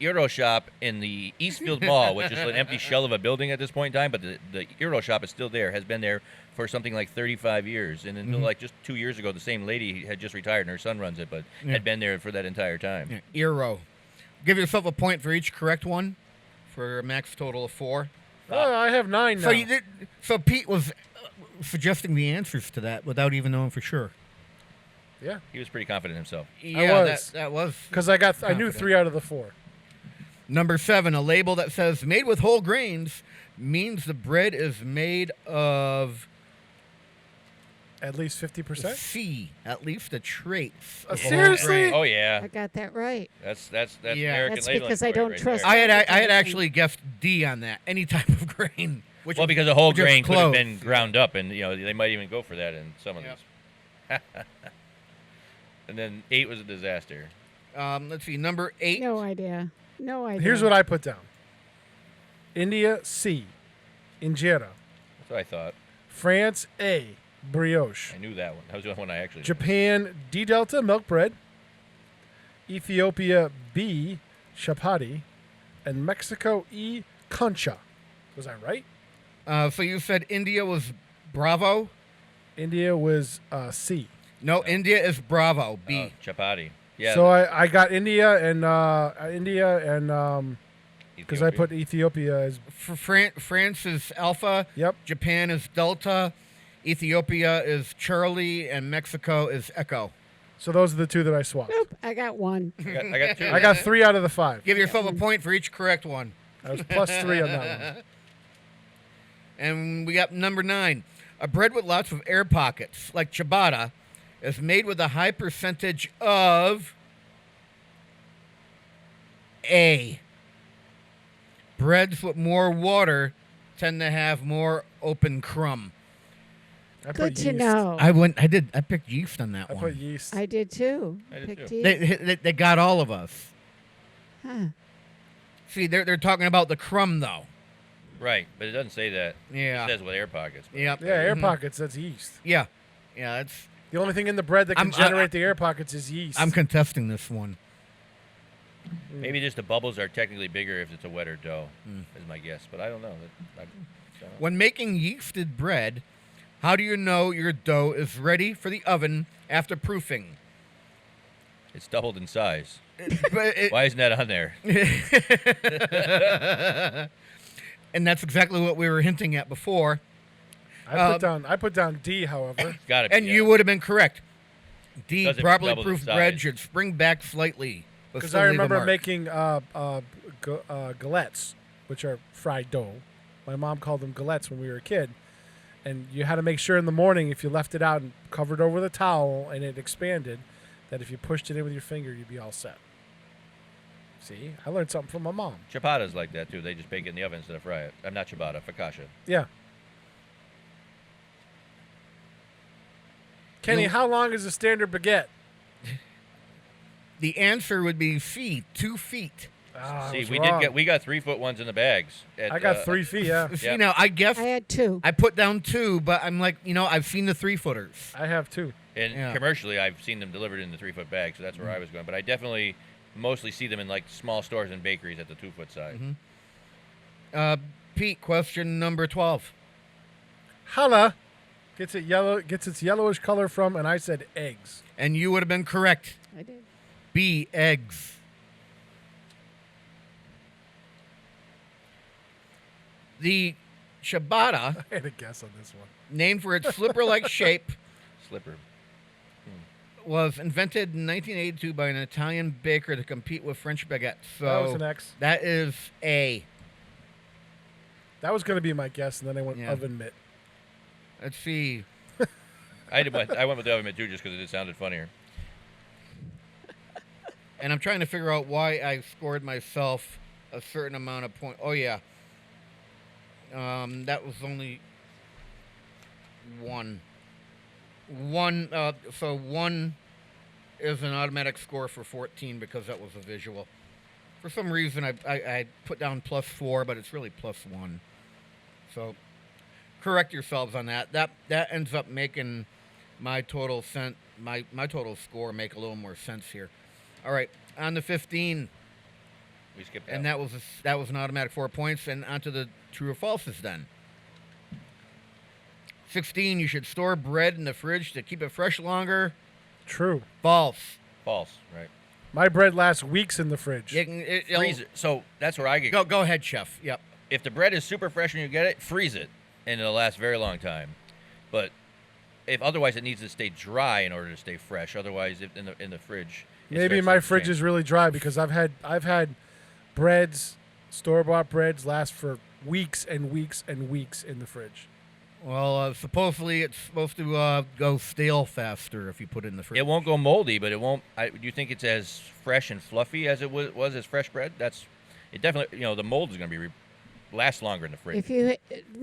Eero shop in the Eastfield Mall, which is an empty shell of a building at this point in time, but the Eero shop is still there, has been there for something like 35 years. And until like just 2 years ago, the same lady had just retired and her son runs it, but had been there for that entire time. Yeah, Eero. Give yourself a point for each correct one for a max total of 4. Oh, I have 9 now. So Pete was suggesting the answers to that without even knowing for sure. Yeah. He was pretty confident himself. Yeah, that was. Because I knew confident. 3 out of the 4. Number 7, a label that says made with whole grains means the bread is made of At least 50%? C, at least the traits. of whole Seriously? grain. Oh, yeah. I got that right. That's Yeah. American That's labeling because I for you don't right trust- there. I had actually guessed D on that. Any type of grain. Which Well, because the whole which is grain could have close. been ground up, and they might even go for that in some of these. And then 8 was a disaster. Let's see, number 8. No idea. No idea. Here's what I put down. India, C. Injera. That's what I thought. France, A. Brioche. I knew that one. That was the one I actually. Japan, D Delta, milk bread. Ethiopia, B. Chapati. And Mexico, E. Concha. Was I right? So you said India was Bravo? India was C. No, India is Bravo. B. Chapati. Yeah. So I got India and because I put Ethiopia as For France is Alpha. Yep. Japan is Delta. Ethiopia is Charlie, and Mexico is Echo. So those are the two that I swapped. Nope, I got one. I got 2. I got 3 out of the 5. Give yourself a point for each correct one. I was plus 3 on that one. And we got number 9. A bread with lots of air pockets, like ciabatta, is made with a high percentage of A. Breads with more water tend to have more open crumb. Good to know. I picked yeast on that I one. put yeast. I did too. Picked yeast. They got all of us. Huh. See, they're talking about the crumb though. Right, but it doesn't say that. Yeah. It says with air pockets. but- Yep. Yeah, air pockets, that's yeast. Yeah. Yeah, it's. The only thing in the bread that can generate the air pockets is yeast. I'm contesting this one. Maybe just the bubbles are technically bigger if it's a wetter dough, is my guess. But I don't know. When making yeasted bread, how do you know your dough is ready for the oven after proofing? It's doubled in size. But Why isn't that on there? And that's exactly what we were hinting at before. I put down D, however. Got it. And you would have been correct. D, Does it properly double in proofed bread size? should spring back slightly. but Because still I leave a remember mark. making galettes, which are fried dough. My mom called them galettes when we were a kid. And you had to make sure in the morning, if you left it out and covered over with a towel and it expanded, that if you pushed it in with your finger, you'd be all set. See, I learned something from my mom. Ciabatta's like that too. They just bake it in the oven instead of fry it. I'm not ciabatta, focaccia. Yeah. Kenny, how long is a standard baguette? The answer would be C, 2 feet. See, we got 3-foot ones in the bags. I got 3 feet. Yeah. See, now I guess I had 2. I put down 2, but I'm like, I've seen the 3-footers. I have 2. And commercially, I've seen them delivered in the 3-foot bag, so that's where I was going. But I definitely mostly see them in like small stores and bakeries at the 2-foot size. Pete, question number 12. Challah gets its yellowish color from, and I said eggs. And you would have been correct. I did. B, eggs. The ciabatta, I had a guess on this one. named for its slipper-like shape, Slipper. was invented in 1982 by an Italian baker to compete with French baguettes. So That was an X. That is A. That was going to be my guess, and then I went Yeah. oven mitt. Let's see. I went with the oven mitt too, just because it sounded funnier. And I'm trying to figure out why I scored myself a certain amount of points. Oh, yeah. That was only one. So 1 is an automatic score for 14 because that was a visual. For some reason, I put down +4, but it's really +1. So correct yourselves on that. That ends up making my total my total score make a little more sense here. All right, on to 15. We skipped And that was an automatic 4 points. And onto the true or falses then. 16, you should store bread in the fridge to keep it fresh longer. True. False. False, right. My bread lasts weeks in the fridge. Freeze it. So that's where I get. Go ahead, chef. Yep. If the bread is super fresh when you get it, freeze it, and it'll last a very long time. But if otherwise, it needs to stay dry in order to stay fresh. Otherwise, if in the fridge. Maybe my fridge is really dry because I've had breads, store-bought breads last for weeks and weeks and weeks in the fridge. Well, supposedly it's supposed to go stale faster if you put it in the fridge. It won't go moldy, but it won't. Do you think it's as fresh and fluffy as it was as fresh bread? It definitely. The mold is going to be last longer in the fridge. If you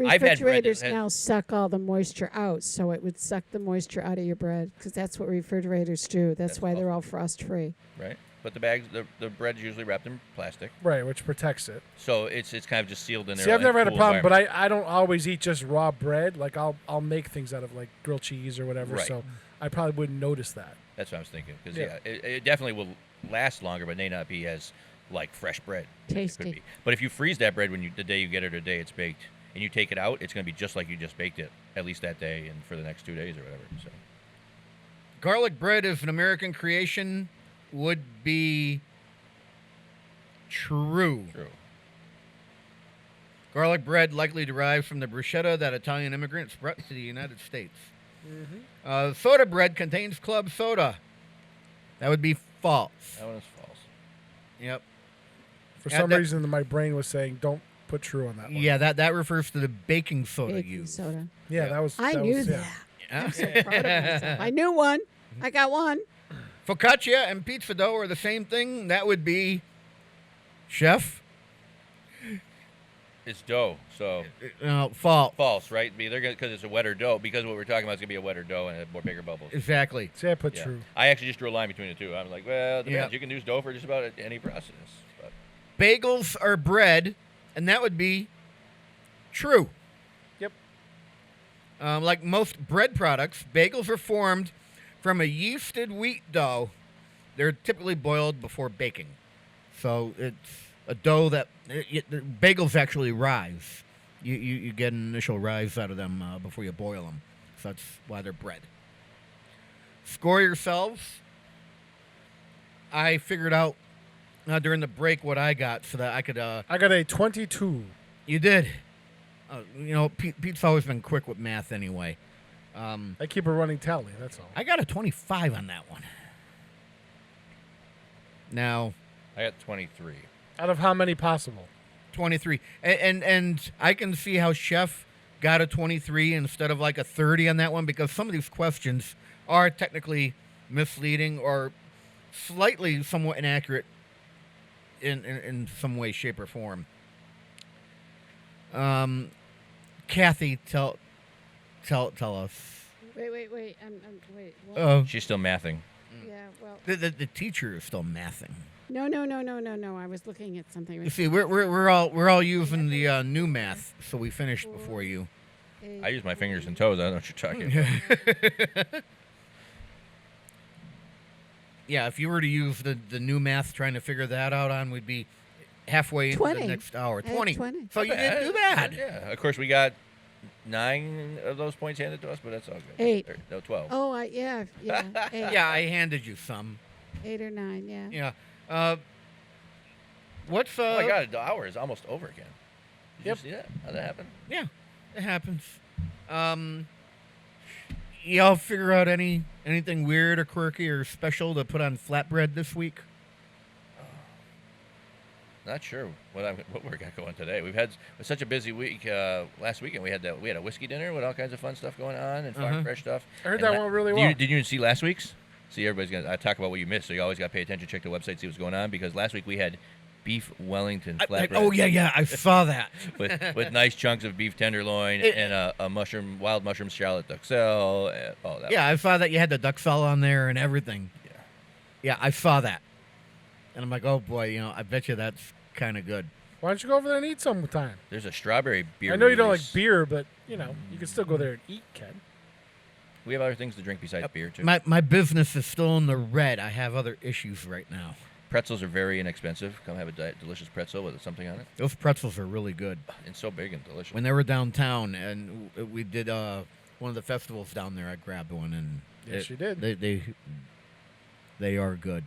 I've had bread that refrigerators now suck all the moisture out, so it would suck the moisture out of your bread because that's what refrigerators do. That's why they're all frost-free. Right, but the bags, the bread's usually wrapped in plastic. Right, which protects it. So it's kind of just sealed in there. See, I've never had a problem, but I don't always eat just raw bread. Like I'll make things out of like grilled cheese or whatever. Right. So I probably wouldn't notice that. That's what I was thinking. Because Yeah. it definitely will last longer, but may not be as like fresh bread. as it could Tasty. be. But if you freeze that bread the day you get it or the day it's baked, and you take it out, it's going to be just like you just baked it, at least that day and for the next 2 days or whatever. So garlic bread is an American creation would be true. Garlic bread likely derives from the bruschetta that Italian immigrants brought to the United States. Soda bread contains club soda. That would be false. That one is false. Yep. For some reason, my brain was saying, don't put true on that one. Yeah, that refers to the baking soda Baking used. soda. Yeah, that was. I that knew was, that. Yeah. I'm so proud of myself. I knew one. I got one. Focaccia and pizza dough are the same thing. That would be, Chef? It's dough, so false. False, right? Because it's a wetter dough. Because what we're talking about is gonna be a wetter dough and have more bigger bubbles. Exactly. See, I put true. I actually just drew a line between the two. I was like, well, it depends. Yeah. You can use dough for just about any process. But Bagels are bread, and that would be true. Yep. Like most bread products, bagels are formed from a yeasted wheat dough. They're typically boiled before baking. So it's a dough that bagels actually rise. You get an initial rise out of them before you boil them. So that's why they're bread. Score yourselves. I figured out during the break what I got so that I could. I got a 22. You did. Pete's always been quick with math anyway. I keep a running tally, that's all. I got a 25 on that one. Now, I got 23. Out of how many possible? 23. And I can see how Chef got a 23 instead of like a 30 on that one, because some of these questions are technically misleading or slightly somewhat inaccurate in some way, shape, or form. Kathy, tell us. Wait. Wait. What? Oh, she's still mathing. Yeah, well. The teacher is still mathing. No. I was looking at something. You see, we're all using the new math, so we finished before you. I use my fingers and toes. I don't know what you're talking about. Yeah, if you were to use the new math trying to figure that out on, we'd be halfway into the next hour. 20. So you didn't do bad. Yeah. Of course, we got 9 of those points handed to us, but that's all good. 8. No, 12. Oh, yeah. 8. Yeah, I handed you some. 8 or 9, yeah. Yeah. What's Oh my God, the hour is almost over again. Did you see that? How'd that happen? Yeah, it happens. Y'all figure out anything weird or quirky or special to put on flatbread this week? Not sure what we got going today. We've had such a busy week. Last weekend we had a whiskey dinner with all kinds of fun stuff going on and farm fresh stuff. I heard that went really well. Did you see last week's? See, everybody's gonna talk about what you missed, so you always got to pay attention. Check the website, see what's going on, because last week we had beef Wellington flatbread. Oh yeah, I saw that. with nice chunks of beef tenderloin and a wild mushroom shallot duxelle. I saw that you had the duxelle on there and everything. Yeah, I saw that, and I'm like, oh boy, I bet you that's kind of good. Why don't you go over there and eat sometime? There's a strawberry beer. I know you don't like beer, but you can still go there and eat, Ken. We have other things to drink besides beer too. My business is still in the red. I have other issues right now. Pretzels are very inexpensive. Come have a delicious pretzel with something on it. Those pretzels are really good. And so big and delicious. When they were downtown and we did one of the festivals down there, I grabbed one and yes, you did. They are good.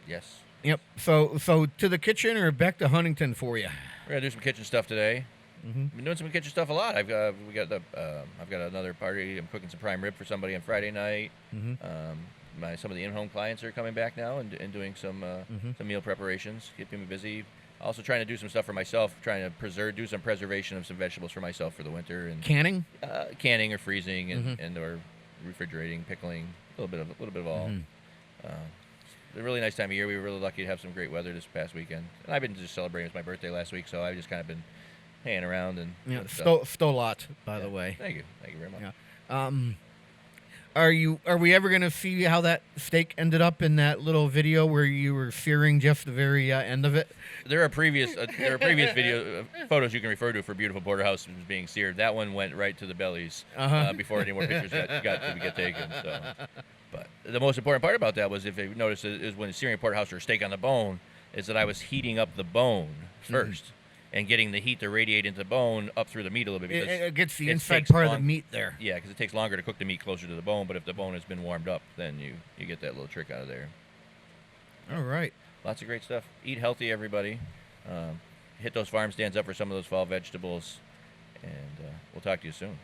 Yes. Yep. So to the kitchen or back to Huntington for you? We're gonna do some kitchen stuff today. Mm-hmm. Been doing some kitchen stuff a lot. I've got another party. I'm cooking some prime rib for somebody on Friday night. Mm-hmm. Some of the in-home clients are coming back now and doing some meal preparations, keeping me busy. Also trying to do some stuff for myself, trying to do some preservation of some vegetables for myself for the winter and canning, canning or freezing and or refrigerating, pickling, a little bit of all. Mm-hmm. It's a really nice time of year. We were really lucky to have some great weather this past weekend, and I've been just celebrating. It was my birthday last week, so I've just kind of been hanging around and Stolot, by the way. Thank you very much. Yeah. Are we ever going to see how that steak ended up in that little video where you were searing just the very end of it? There are previous video photos you can refer to for beautiful porterhouse being seared. That one went right to the bellies before any more pictures got to get taken. So, but the most important part about that was, if you notice, is when searing porterhouse or steak on the bone, is that I was heating up the bone first. and getting the heat to radiate into the bone up through the meat a little bit. Because It gets the it inside takes part of the meat there. Yeah, because it takes longer to cook the meat closer to the bone, but if the bone has been warmed up, then you get that little trick out of there. All right. Lots of great stuff. Eat healthy, everybody. Hit those farm stands up for some of those fall vegetables, and we'll talk to you soon.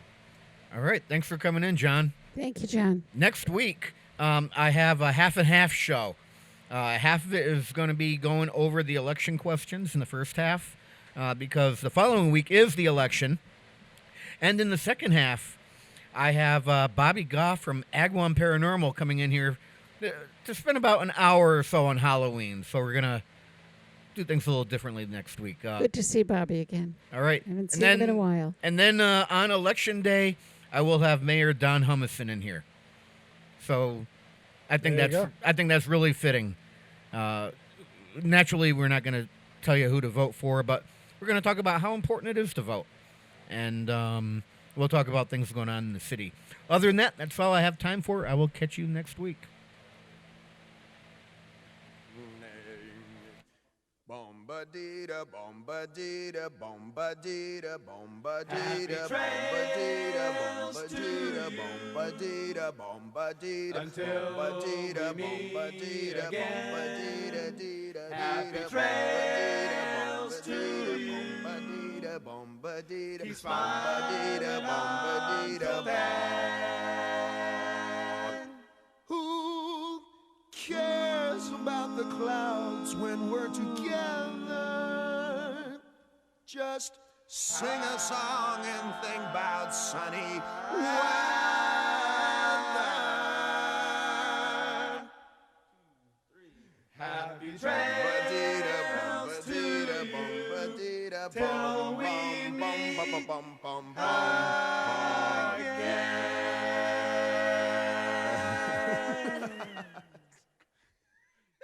All right. Thanks for coming in, John. Thank you, John. Next week, I have a half and half show. Half of it is going to be going over the election questions in the first half, because the following week is the election. And in the second half, I have Bobby Goff from Agawam Paranormal coming in here to spend about an hour or so on Halloween. So we're going to do things a little differently next week. Good to see Bobby again. All right. I haven't seen him in a while. And then on Election Day, I will have Mayor Don Humison in here. So I think that's really fitting. Naturally, we're not going to tell you who to vote for, but we're going to talk about how important it is to vote. And we'll talk about things going on in the city. Other than that, that's all I have time for. I will catch you next week. Bombadita, bombadita, bombadita, bombadita, bombadita, bombadita, bombadita, bombadita, bombadita, bombadita, bombadita, happy trails to you. Bombadita, bombadita, bombadita, bombadita, bombadita. Who cares about the clouds when we're together? Just sing a song and think about sunny weather. Happy trails to you till we meet again.